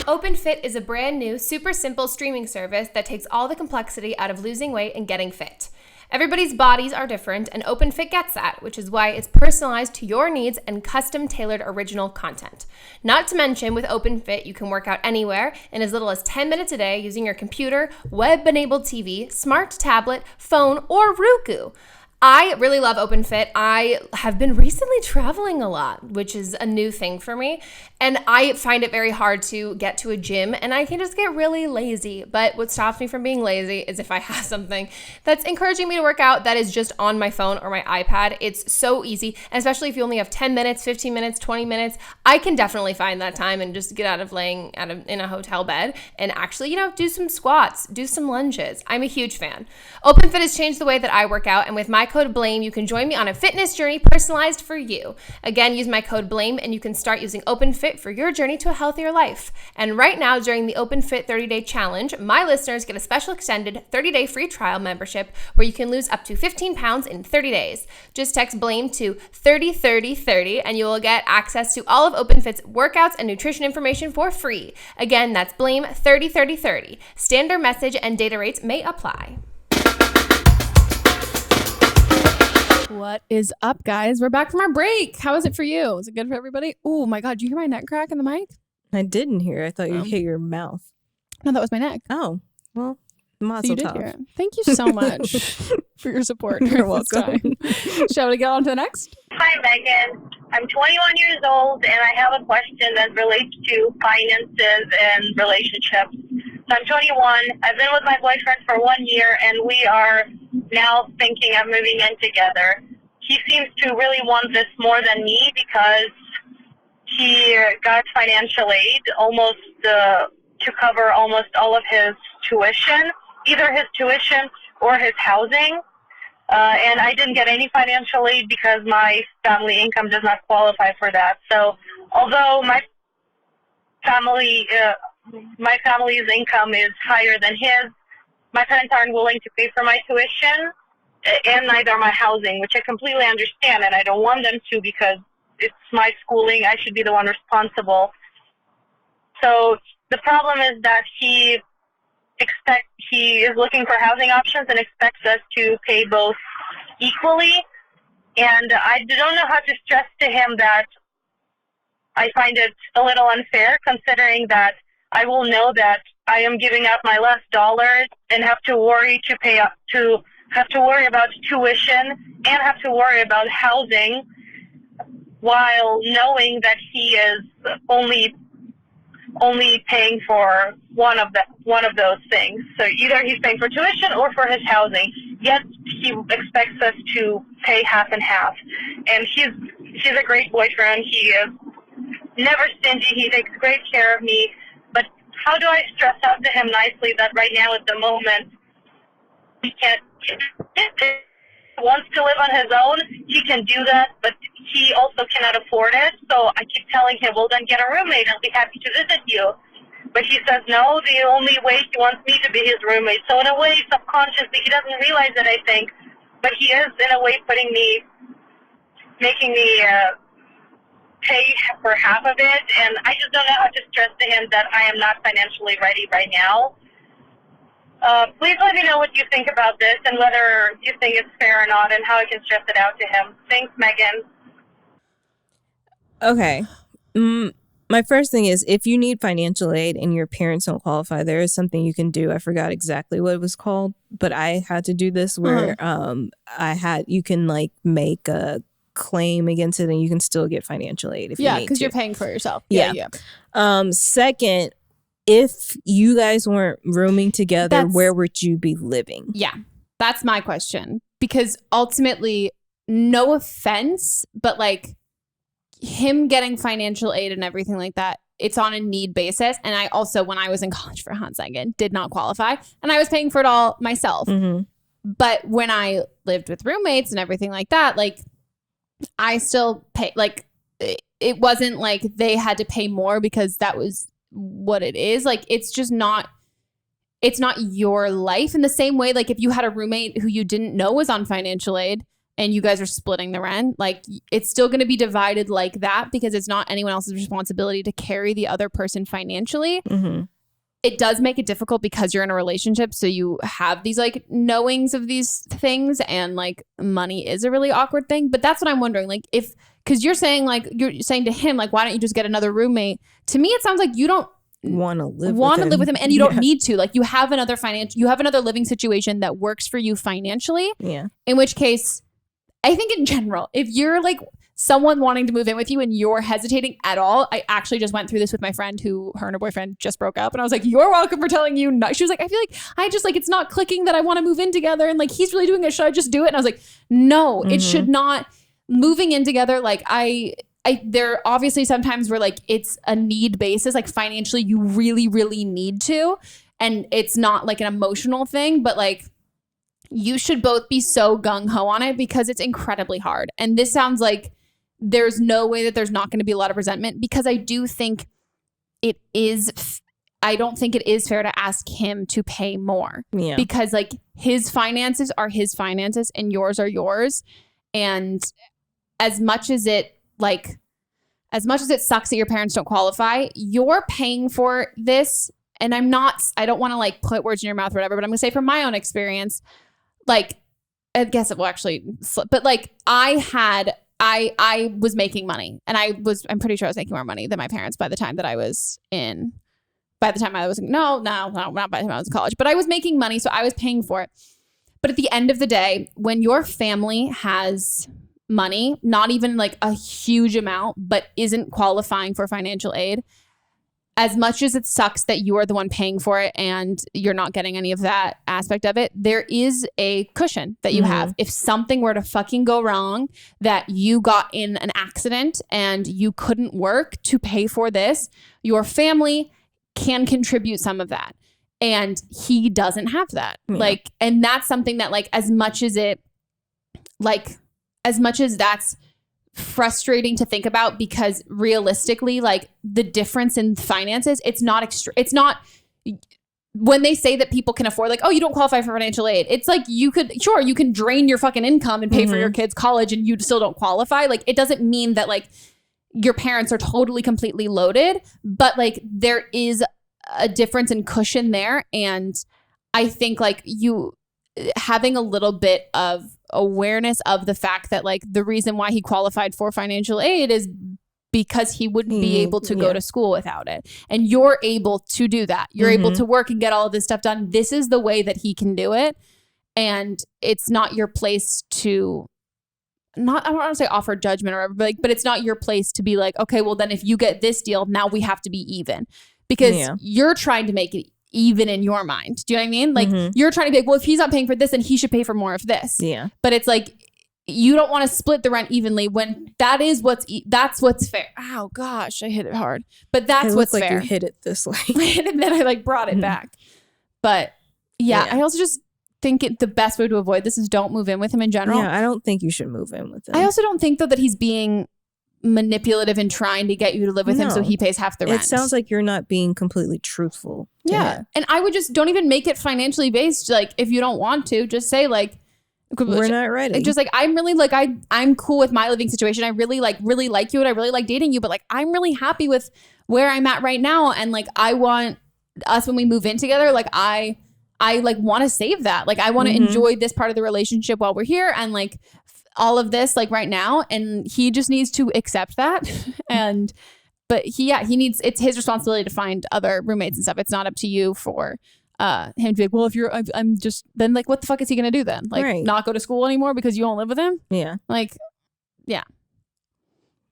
Openfit is a brand new, super simple streaming service that takes all the complexity out of losing weight and getting fit. Everybody's bodies are different, and Openfit gets that, which is why it's personalized to your needs and custom-tailored original content. Not to mention, with Openfit, you can work out anywhere in as little as 10 minutes a day using your computer, web-enabled TV, smart tablet, phone, or Roku. I really love Openfit. I have been recently traveling a lot, which is a new thing for me. And I find it very hard to get to a gym, and I can just get really lazy. But what stops me from being lazy is if I have something that's encouraging me to work out that is just on my phone or my iPad. It's so easy, and especially if you only have 10 minutes, 15 minutes, 20 minutes, I can definitely find that time and just get out of laying in a hotel bed and actually, do some squats, do some lunges. I'm a huge fan. Openfit has changed the way that I work out, and with my code BLAME, you can join me on a fitness journey personalized for you. Again, use my code BLAME and you can start using Openfit for your journey to a healthier life. And right now, during the Openfit 30-day challenge, my listeners get a special extended 30-day free trial membership where you can lose up to 15 pounds in 30 days. Just text BLAME to 303030 and you will get access to all of Openfit's workouts and nutrition information for free. Again, that's BLAME 303030. Standard message and data rates may apply. What is up, guys? We're back from our break. How is it for you? Is it good for everybody? Oh my God, did you hear my neck crack in the mic? I didn't hear. I thought you hit your mouth. No, that was my neck. Oh, well, so you did hear it. Thank you so much for your support. You're welcome. Shall we get on to the next? Hi, Megan. I'm 21 years old, and I have a question that relates to finances and relationships. So I'm 21. I've been with my boyfriend for 1 year, and we are now thinking of moving in together. He seems to really want this more than me because he got financial aid to cover almost all of his tuition, either his tuition or his housing. And I didn't get any financial aid because my family income does not qualify for that. So although my family's income is higher than his, my parents aren't willing to pay for my tuition and neither my housing, which I completely understand, and I don't want them to because it's my schooling. I should be the one responsible. So the problem is that he is looking for housing options and expects us to pay both equally. And I don't know how to stress to him that I find it a little unfair, considering that I will know that I am giving up my last dollars and have to worry about tuition and have to worry about housing, while knowing that he is only paying for one of those things. So either he's paying for tuition or for his housing. Yet he expects us to pay half and half. And he's a great boyfriend. He is never stingy. He takes great care of me. But how do I stress out to him nicely that right now at the moment he can't? He wants to live on his own. He can do that, but he also cannot afford it. So I keep telling him, well, then get a roommate. I'll be happy to visit you. But he says, no, the only way he wants me to be his roommate. So in a way, subconsciously, he doesn't realize it, I think, but he is in a way making me pay for half of it. And I just don't know how to stress to him that I am not financially ready right now. Please let me know what you think about this and whether you think it's fair or not and how I can stress it out to him. Thanks, Meghan. Okay. My first thing is, if you need financial aid and your parents don't qualify, there is something you can do. I forgot exactly what it was called, but I had to do this where you can like make a claim against it and you can still get financial aid if you need to. Yeah, because you're paying for yourself. Yeah. Second, if you guys weren't rooming together, where would you be living? Yeah, that's my question. Because ultimately, no offense, but like him getting financial aid and everything like that, it's on a need basis. And I also, when I was in college for a hot second, did not qualify. And I was paying for it all myself. Mm-hmm. But when I lived with roommates and everything like that, like I still pay, like it wasn't like they had to pay more because that was what it is. Like it's just not, it's not your life in the same way. Like if you had a roommate who you didn't know was on financial aid and you guys are splitting the rent, like it's still going to be divided like that because it's not anyone else's responsibility to carry the other person financially. Mm-hmm. It does make it difficult because you're in a relationship. So you have these like knowings of these things and like money is a really awkward thing. But that's what I'm wondering. Like if, because you're saying to him, like, why don't you just get another roommate? To me, it sounds like you don't want to live with him and you don't need to. Like you have another living situation that works for you financially. Yeah. In which case, I think in general, if you're like someone wanting to move in with you and you're hesitating at all, I actually just went through this with my friend who her and her boyfriend just broke up. And I was like, you're welcome for telling you no. She was like, I feel like I just like, it's not clicking that I want to move in together. And like, he's really doing it. Should I just do it? And I was like, no, it should not. Moving in together. Like there obviously sometimes where like it's a need basis, like financially you really, really need to. And it's not like an emotional thing, but like, you should both be so gung-ho on it because it's incredibly hard. And this sounds like there's no way that there's not going to be a lot of resentment because I do think I don't think it is fair to ask him to pay more. Yeah. Because like his finances are his finances and yours are yours. And as much as it sucks that your parents don't qualify, you're paying for this. And I don't want to like put words in your mouth or whatever, but I'm going to say from my own experience, like, I guess it will actually slip, but like I was making money and I'm pretty sure I was making more money than my parents by the time I was in college, but I was making money. So I was paying for it. But at the end of the day, when your family has money, not even like a huge amount, but isn't qualifying for financial aid, as much as it sucks that you are the one paying for it and you're not getting any of that aspect of it, there is a cushion that you have. If something were to fucking go wrong, that you got in an accident and you couldn't work to pay for this, your family can contribute some of that. And he doesn't have that. Yeah. Like, and that's something that like, as much as that's frustrating to think about because realistically, like the difference in finances, it's not when they say that people can afford like, oh, you don't qualify for financial aid. It's like you can drain your fucking income and pay for your kids' college and you still don't qualify. Like it doesn't mean that like your parents are totally completely loaded, but like there is a difference in cushion there. And I think like you having a little bit of awareness of the fact that like the reason why he qualified for financial aid is because he wouldn't be able to go to school without it. And you're able to do that. You're able to work and get all of this stuff done. This is the way that he can do it. And it's not your place to I don't want to say offer judgment or whatever, but it's not your place to be like, okay, well then if you get this deal, now we have to be even because you're trying to make it even in your mind. Do you know what I mean? Like you're trying to be like, well, if he's not paying for this, then he should pay for more of this. Yeah. But it's like, you don't want to split the rent evenly when that's what's fair. Ow, gosh, I hit it hard. But that's what's fair. You hit it this way. And then I like brought it back. But yeah, I also just think the best way to avoid this is don't move in with him in general. Yeah, I don't think you should move in with him. I also don't think though that he's being manipulative and trying to get you to live with him so he pays half the rent. It sounds like you're not being completely truthful to him. And I would just don't even make it financially based. Like if you don't want to, just say like, we're not ready. Just like I'm really like I'm cool with my living situation. I really like you and I really like dating you, but like I'm really happy with where I'm at right now. And like I want us when we move in together, like I I like want to save that. Like I want to enjoy this part of the relationship while we're here and like all of this like right now. And he just needs to accept that. But he needs, it's his responsibility to find other roommates and stuff. It's not up to you for him to be like, well, if you're, I'm just, then like, what the fuck is he going to do then? Like not go to school anymore because you won't live with him? Yeah. Like, yeah.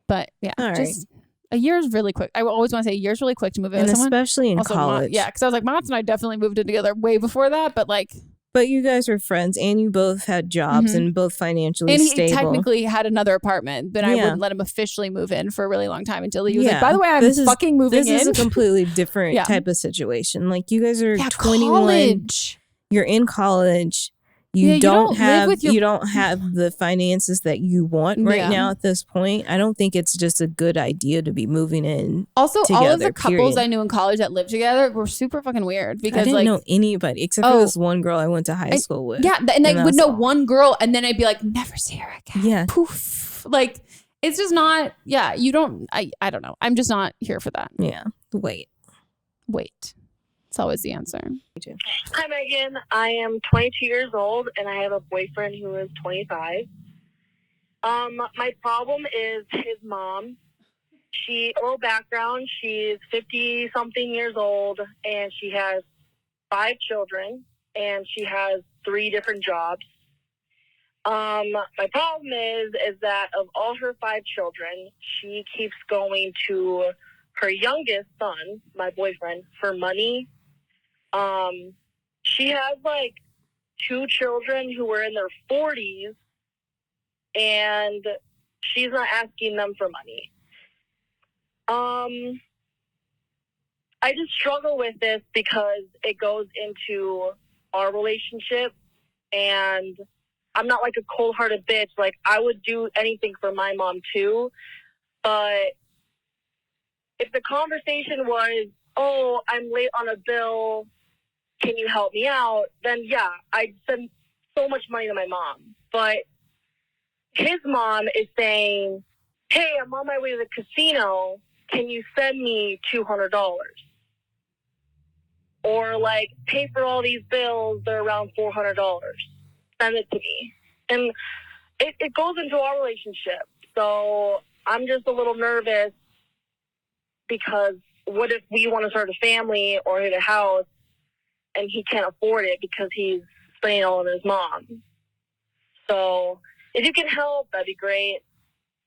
But yeah, just a year is really quick. I always want to say a year is really quick to move in with someone. Especially in college. Yeah. Cause I was like, Monts and I definitely moved in together way before that. But like, but you guys were friends and you both had jobs and both financially stable. And he technically had another apartment, but I wouldn't let him officially move in for a really long time until he was like, by the way, I'm fucking moving in. This is a completely different type of situation. Like you guys are 21. College. You're in college. You don't have the finances that you want right now at this point. I don't think it's just a good idea to be moving in. Also, together, all of the couples I knew in college that lived together were super fucking weird because I didn't know anybody except for this one girl I went to high school with. Yeah, and I would know one girl, and then I'd be like, never see her again. Yeah, poof. Like it's just not. Yeah, you don't. I don't know. I'm just not here for that. Yeah, wait. It's always the answer. Hi, Megan. I am 22 years old, and I have a boyfriend who is 25. My problem is his mom. A little background, she's 50-something years old, and she has 5 children, and she has 3 different jobs. My problem is that of all her 5 children, she keeps going to her youngest son, my boyfriend, for money. She has like 2 children who are in their 40s, and she's not asking them for money. I just struggle with this because it goes into our relationship, and I'm not like a cold-hearted bitch. Like I would do anything for my mom too, but if the conversation was, oh, I'm late on a bill, can you help me out? Then yeah, I'd send so much money to my mom. But his mom is saying, hey, I'm on my way to the casino. Can you send me $200? Or like, pay for all these bills. They're around $400. Send it to me. And it goes into our relationship. So I'm just a little nervous because what if we want to start a family or get a house and he can't afford it because he's spending all on his mom? So if you can help, that'd be great.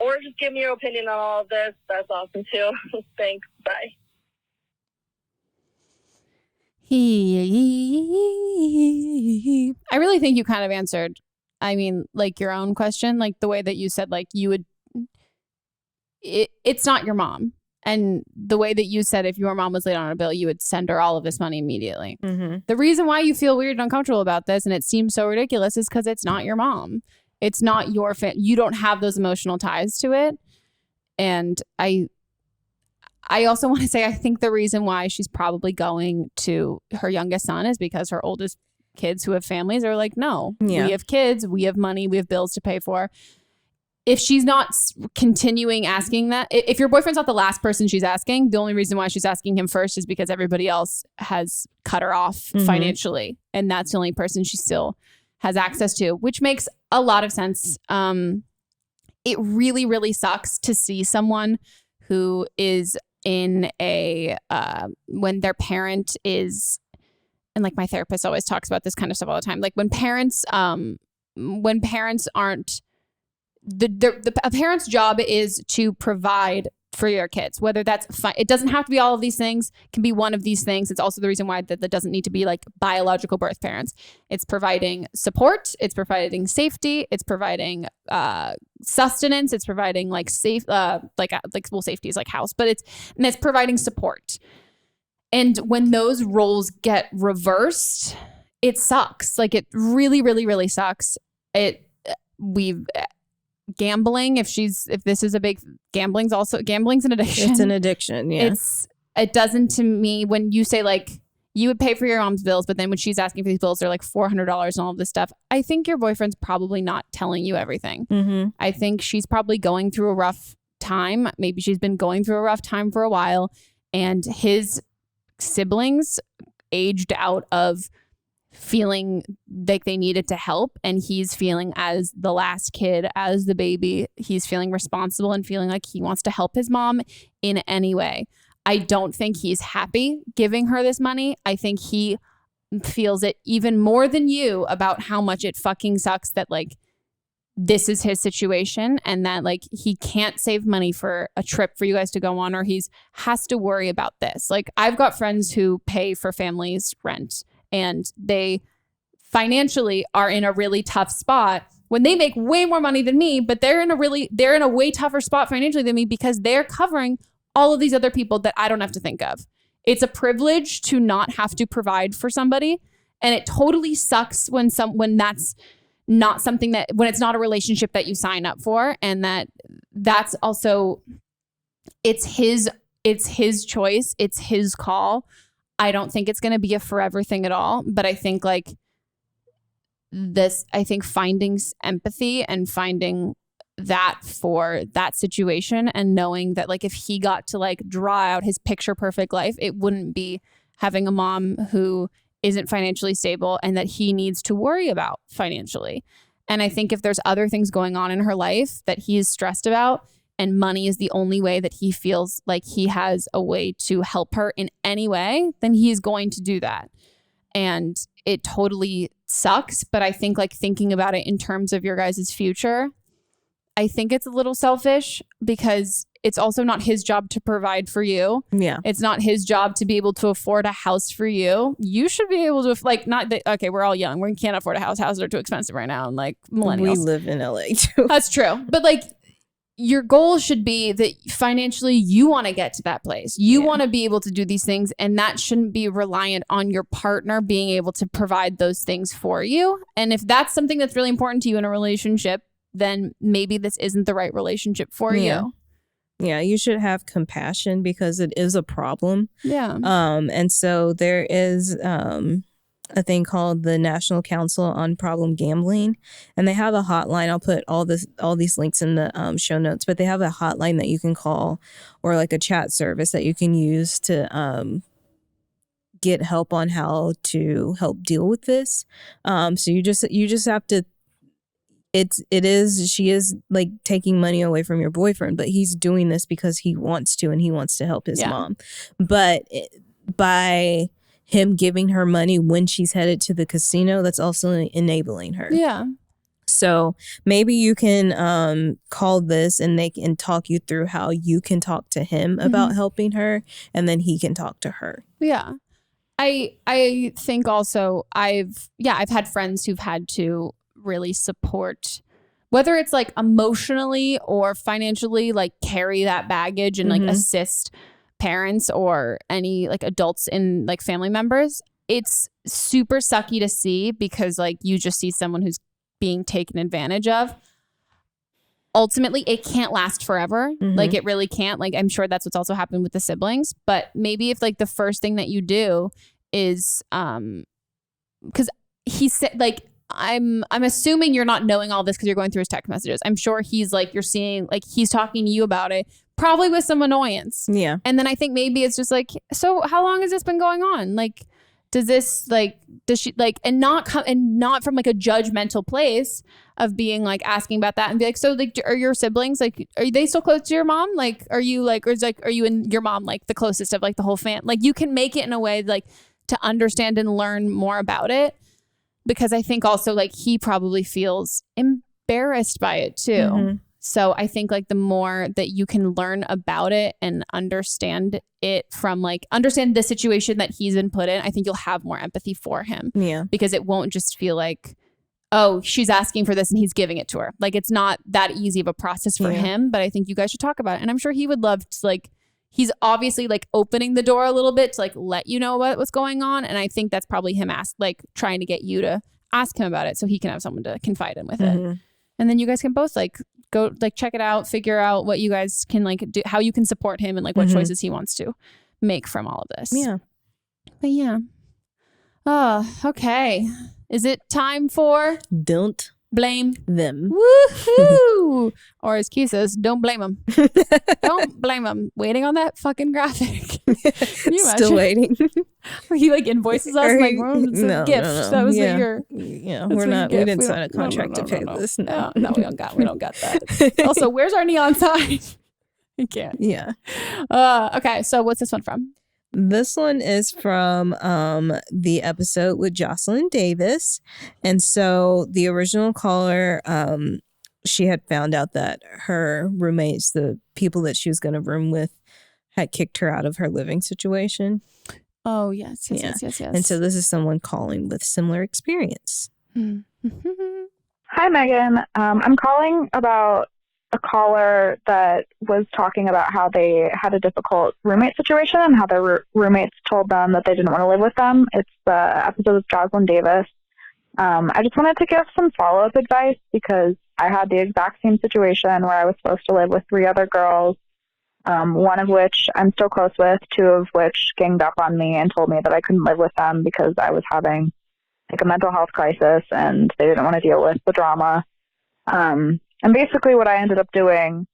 Or just give me your opinion on all of this. That's awesome too. Thanks. Bye. I really think you kind of answered, I mean, like your own question, like the way that you said, like you would, it's not your mom. And the way that you said if your mom was late on a bill, you would send her all of this money immediately. The reason why you feel weird and uncomfortable about this, and it seems so ridiculous, is because it's not your mom. It's not your you don't have those emotional ties to it. And I also want to say, I think the reason why she's probably going to her youngest son is because her oldest kids who have families are like, no, we have kids, we have money, we have bills to pay for. If she's not continuing asking that, if your boyfriend's not the last person she's asking, the only reason why she's asking him first is because everybody else has cut her off financially. And that's the only person she still has access to, which makes a lot of sense. It really, really sucks to see someone who is in a, when their parent is, and like my therapist always talks about this kind of stuff all the time. Like when parents aren't, a parent's job is to provide for your kids, whether that's fine. It doesn't have to be all of these things. It can be one of these things. It's also the reason why that doesn't need to be like biological birth parents. It's providing support. It's providing safety. It's providing sustenance. It's providing like safe, safety is like house, but it's providing support. And when those roles get reversed, it sucks. Like it really, really, really sucks. Gambling, if this is a big, gambling's an addiction. It's an addiction. Yeah. It doesn't to me when you say like you would pay for your mom's bills, but then when she's asking for these bills, they're like $400 and all of this stuff. I think your boyfriend's probably not telling you everything. I think she's probably going through a rough time. Maybe she's been going through a rough time for a while, and his siblings aged out of feeling like they needed to help, and he's feeling as the last kid, as the baby, he's feeling responsible and feeling like he wants to help his mom in any way. I don't think he's happy giving her this money. I think he feels it even more than you about how much it fucking sucks that like this is his situation, and that like he can't save money for a trip for you guys to go on, or he's has to worry about this. Like I've got friends who pay for families' rent, and they financially are in a really tough spot when they make way more money than me, but they're in a way tougher spot financially than me because they're covering all of these other people that I don't have to think of. It's a privilege to not have to provide for somebody, and it totally sucks when that's not something that, when it's not a relationship that you sign up for, and that's also, it's his choice, it's his call. I don't think it's going to be a forever thing at all, but I think like finding empathy and finding that for that situation, and knowing that like if he got to like draw out his picture perfect life, it wouldn't be having a mom who isn't financially stable and that he needs to worry about financially. And I think if there's other things going on in her life that he's stressed about, and money is the only way that he feels like he has a way to help her in any way, then he's going to do that. And it totally sucks. But I think like thinking about it in terms of your guys' future, I think it's a little selfish because it's also not his job to provide for you. Yeah. It's not his job to be able to afford a house for you. You should be able to, like, not that, okay, we're all young. We can't afford a house. Houses are too expensive right now. And like millennials. We live in LA too. That's true. But like your goal should be that financially you want to get to that place. You want to be able to do these things, and that shouldn't be reliant on your partner being able to provide those things for you. And if that's something that's really important to you in a relationship, then maybe this isn't the right relationship for you. Yeah, you should have compassion because it is a problem. Yeah. And so there is a thing called the National Council on Problem Gambling, and they have a hotline. I'll put all these links in the show notes, but they have a hotline that you can call, or like a chat service that you can use to get help on how to help deal with this. So you just have to. She is like taking money away from your boyfriend, but he's doing this because he wants to, and he wants to help his mom. But by him giving her money when she's headed to the casino, that's also enabling her. Yeah. So maybe you can call this, and they can talk you through how you can talk to him about helping her, and then he can talk to her. Yeah. I think also I've had friends who've had to really support, whether it's like emotionally or financially, like carry that baggage and like assist parents or any like adults in like family members. It's super sucky to see because like you just see someone who's being taken advantage of. Ultimately, it can't last forever. Like it really can't. Like I'm sure that's what's also happened with the siblings, but maybe if like the first thing that you do is because he said like, I'm assuming you're not knowing all this because you're going through his text messages. I'm sure he's like, you're seeing like he's talking to you about it, probably with some annoyance. Yeah. And then I think maybe it's just like, so how long has this been going on? Like, does she like, and not from like a judgmental place of being like asking about that and be like, so like, are your siblings like, are they still close to your mom? Like, are you like, or is like, are you and your mom like the closest of like the whole fam? Like you can make it in a way like to understand and learn more about it. Because I think also like he probably feels embarrassed by it too. So I think like the more that you can learn about it and understand it from like understand the situation that he's been put in, I think you'll have more empathy for him. Yeah. Because it won't just feel like, oh, she's asking for this and he's giving it to her. Like it's not that easy of a process for him, but I think you guys should talk about it. And I'm sure he would love to like, he's obviously like opening the door a little bit to like let you know what's going on. And I think that's probably him trying to get you to ask him about it so he can have someone to confide in with it. And then you guys can both like go like check it out, figure out what you guys can like do, how you can support him and like what choices he wants to make from all of this. Yeah. But yeah. Oh, okay. Is it time for Don't blame them. Woohoo! Or as Q says, don't blame them. Don't blame them. Waiting on that fucking graphic. Can you imagine? Still waiting. He like invoices us like, well, it's a gift. No. That was yeah. what you're. Yeah, we're not. We didn't sign a contract to pay this. No, we don't got that. Also, where's our neon sign? I can't. Yeah. Okay, so what's this one from? This one is from the episode with Jocelyn Davis. And so the original caller, she had found out that her roommates, the people that she was going to room with, had kicked her out of her living situation. Oh, yes. And so this is someone calling with similar experience. Hi, Meghan. I'm calling about a caller that was talking about how they had a difficult roommate situation and how their roommates told them that they didn't want to live with them. It's the episode with Jocelyn Davis. I just wanted to give some follow-up advice because I had the exact same situation where I was supposed to live with 3 other girls, one of which I'm still close with, 2 of which ganged up on me and told me that I couldn't live with them because I was having like a mental health crisis and they didn't want to deal with the drama. And basically what I ended up doing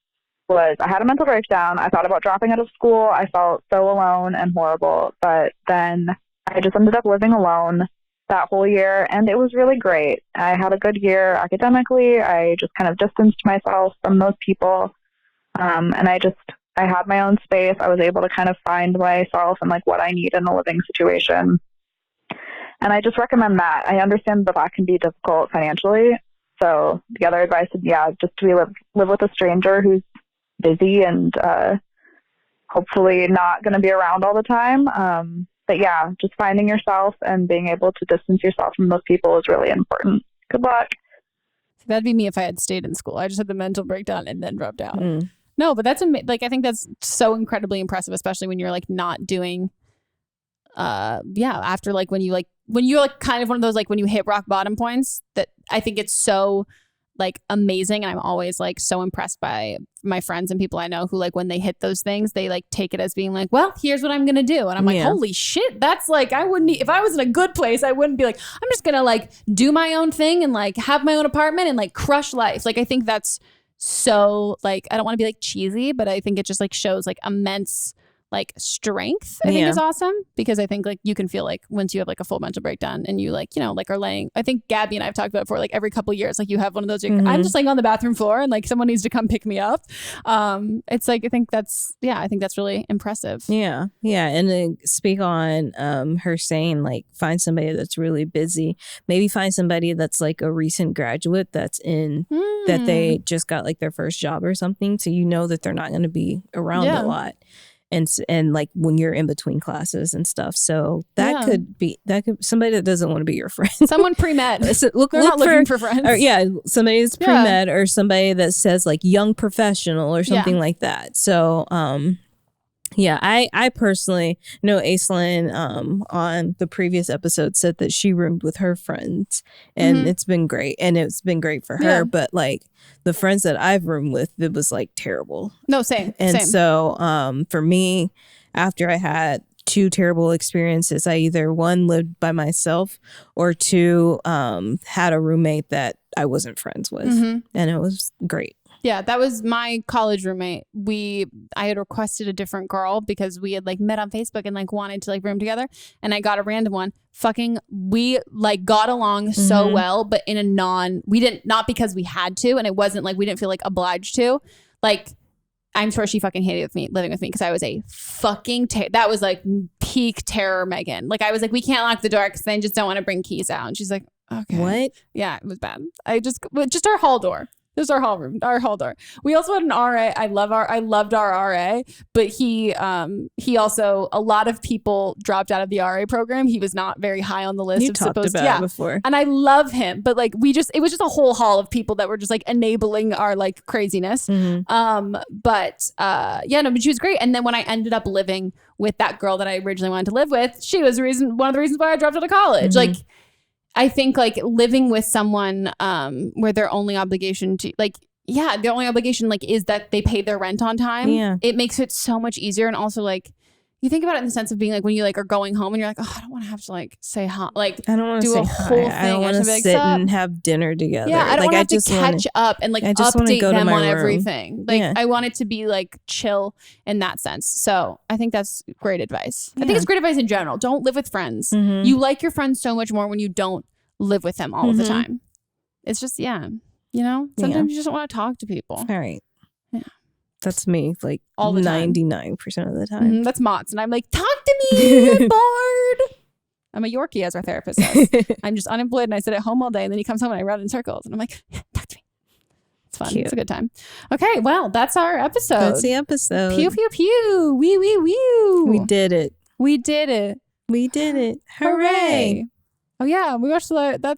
was I had a mental breakdown. I thought about dropping out of school. I felt so alone and horrible, but then I just ended up living alone that whole year, and it was really great. I had a good year academically. I just kind of distanced myself from those people, and I had my own space. I was able to kind of find myself and like what I need in a living situation. And I just recommend that. I understand that can be difficult financially. So the other advice is, just to live with a stranger who's busy and hopefully not going to be around all the time. But just finding yourself and being able to distance yourself from those people is really important. Good luck. That'd be me if I had stayed in school. I just had the mental breakdown and then dropped out. No, but that's I think that's so incredibly impressive, especially when you're like not doing. After like when you're like kind of one of those like when you hit rock bottom points, that I think it's so like amazing, and I'm always like so impressed by my friends and people I know who like when they hit those things they like take it as being like, well, here's what I'm gonna do, and I'm like, holy shit, that's like I wouldn't, if I was in a good place I wouldn't be like, I'm just gonna like do my own thing and like have my own apartment and like crush life. Like I think that's so like, I don't want to be like cheesy, but I think it just like shows like immense like strength. I think is awesome, because I think like you can feel like once you have like a full mental breakdown and you like, you know, like are laying, I think Gabby and I have talked about it before, like every couple of years, like you have one of those, I'm just laying on the bathroom floor and like someone needs to come pick me up. It's like, I think that's really impressive. Yeah. And then speak on her saying like find somebody that's really busy, maybe find somebody that's like a recent graduate that's in that they just got like their first job or something, so you know that they're not going to be around a lot. And like when you're in between classes and stuff. So that could be somebody that doesn't want to be your friend. Someone pre-med. So They're not looking for friends. Or, somebody that's pre-med or somebody that says like young professional or something like that. So I personally know Aislinn on the previous episode said that she roomed with her friends and it's been great, and it's been great for her. But like the friends that I've roomed with, it was like terrible. No, same. So for me, after I had 2 terrible experiences, I either 1 lived by myself or 2 had a roommate that I wasn't friends with, and it was great. Yeah, that was my college roommate. I had requested a different girl because we had like met on Facebook and like wanted to like room together, and I got a random one. We like got along so well, but in a not because we had to, and it wasn't like we didn't feel like obliged to. Like I'm sure she fucking hated living with me because I was a fucking that was like peak terror Meghan. Like I was like, we can't lock the door because I just don't want to bring keys out, and she's like, okay, what? Yeah, it was bad. Just our hall door. This is our hall room, our hall door. We also had an RA. I loved our RA, but he also, a lot of people dropped out of the RA program. He was not very high on the list. You talked about it before. And I love him, but like it was just a whole hall of people that were just like enabling our like craziness. But she was great. And then when I ended up living with that girl that I originally wanted to live with, she was one of the reasons why I dropped out of college. Like, I think like living with someone where their only obligation to the only obligation like is that they pay their rent on time. Yeah. It makes it so much easier. And also like you think about it in the sense of being like when you like are going home and you're like, oh, I don't want to have to like say hi. Like I don't want to do say a whole hi. thing. I don't want to sit and have dinner together. Yeah, I don't like, want to have to catch up and like update them on everything. Like I want it to be like chill in that sense. So I think that's great advice. I think it's great advice in general. Don't live with friends. You like your friends so much more when you don't live with them all of the time. It's just, sometimes you just don't want to talk to people. All right. Yeah. That's me, like all the 99% of the time. That's Monts. And I'm like, talk to me. I'm bored. I'm a Yorkie, as our therapist says. I'm just unemployed and I sit at home all day. And then he comes home and I run in circles. And I'm like, talk to me. It's fun. Cute. It's a good time. Okay, well, that's our episode. That's the episode. Pew, pew, pew. Wee, wee, wee. We did it. We did it. We did it. Hooray. Oh yeah, we watched Dora. I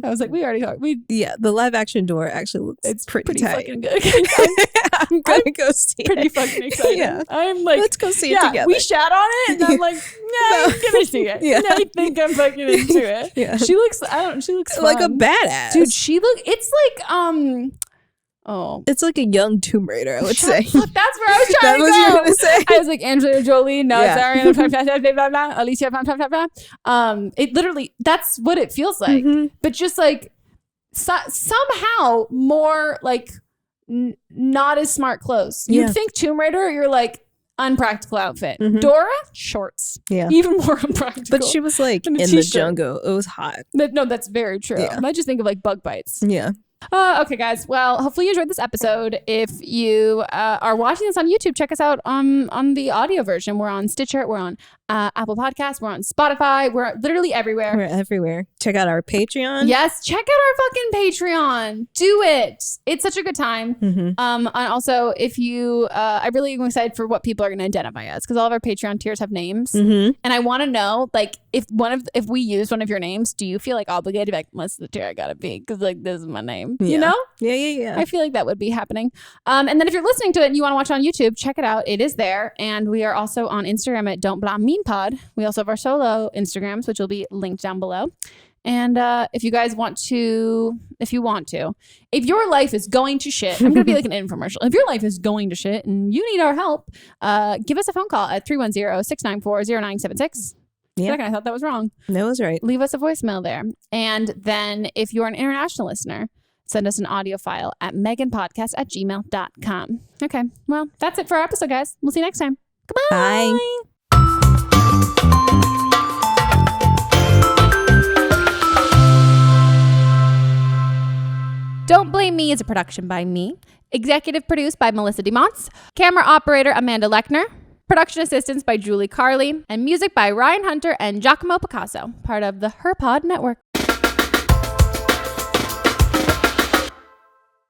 was like, we already talked. The live action Dora actually looks it's pretty tight. Fucking good. I'm gonna go see pretty it. fucking excited. Yeah. I'm like, let's go see it together. We chat on it, and I'm like, I'm gonna see it. Yeah. I think I'm fucking into it. Yeah. She looks fun. Like a badass. Dude, it's like it's like a young Tomb Raider, I would say. That's where I was trying to go. That was what you were gonna say. I was like, Angelina Jolie, no, it's Ariana, Alicia, it literally, that's what it feels like. But just like somehow more like not as smart clothes. You'd think Tomb Raider, you're like unpractical outfit. Dora, shorts. Yeah. Even more unpractical. But she was like in the jungle. It was hot. No, that's very true. Yeah. I just think of like bug bites. Yeah. Okay, guys. Well, hopefully you enjoyed this episode. If you are watching this on YouTube, check us out on the audio version. We're on Stitcher. We're on Apple Podcasts. We're on Spotify. We're literally everywhere. We're everywhere. Check out our Patreon. Yes, check out our fucking Patreon. Do it. It's such a good time. And also, if you, I really am excited for what people are going to identify as because all of our Patreon tiers have names, and I want to know, like, if we use one of your names, do you feel like obligated to be like, what's the tier I gotta be? Because like this is my name. Yeah. You know? Yeah. I feel like that would be happening. And then if you're listening to it and you want to watch it on YouTube, check it out. It is there. And we are also on Instagram at Don't Blah Mean Pod. We also have our solo Instagrams, which will be linked down below. And if you guys want to, if your life is going to shit, I'm going to be like an infomercial. If your life is going to shit and you need our help, give us a phone call at 310-694-0976. Yeah. I thought that was wrong. That was right. Leave us a voicemail there. And then if you're an international listener, send us an audio file at meghanpodcast@gmail.com. Okay. Well, that's it for our episode, guys. We'll see you next time. Goodbye. Bye. Don't Blame Me is a production by me. Executive produced by Melisa Monts. Camera operator Amanda Lechner. Production assistance by Julie Carley. And music by Ryan Hunter and Giacomo Picasso, part of the HerPod Network.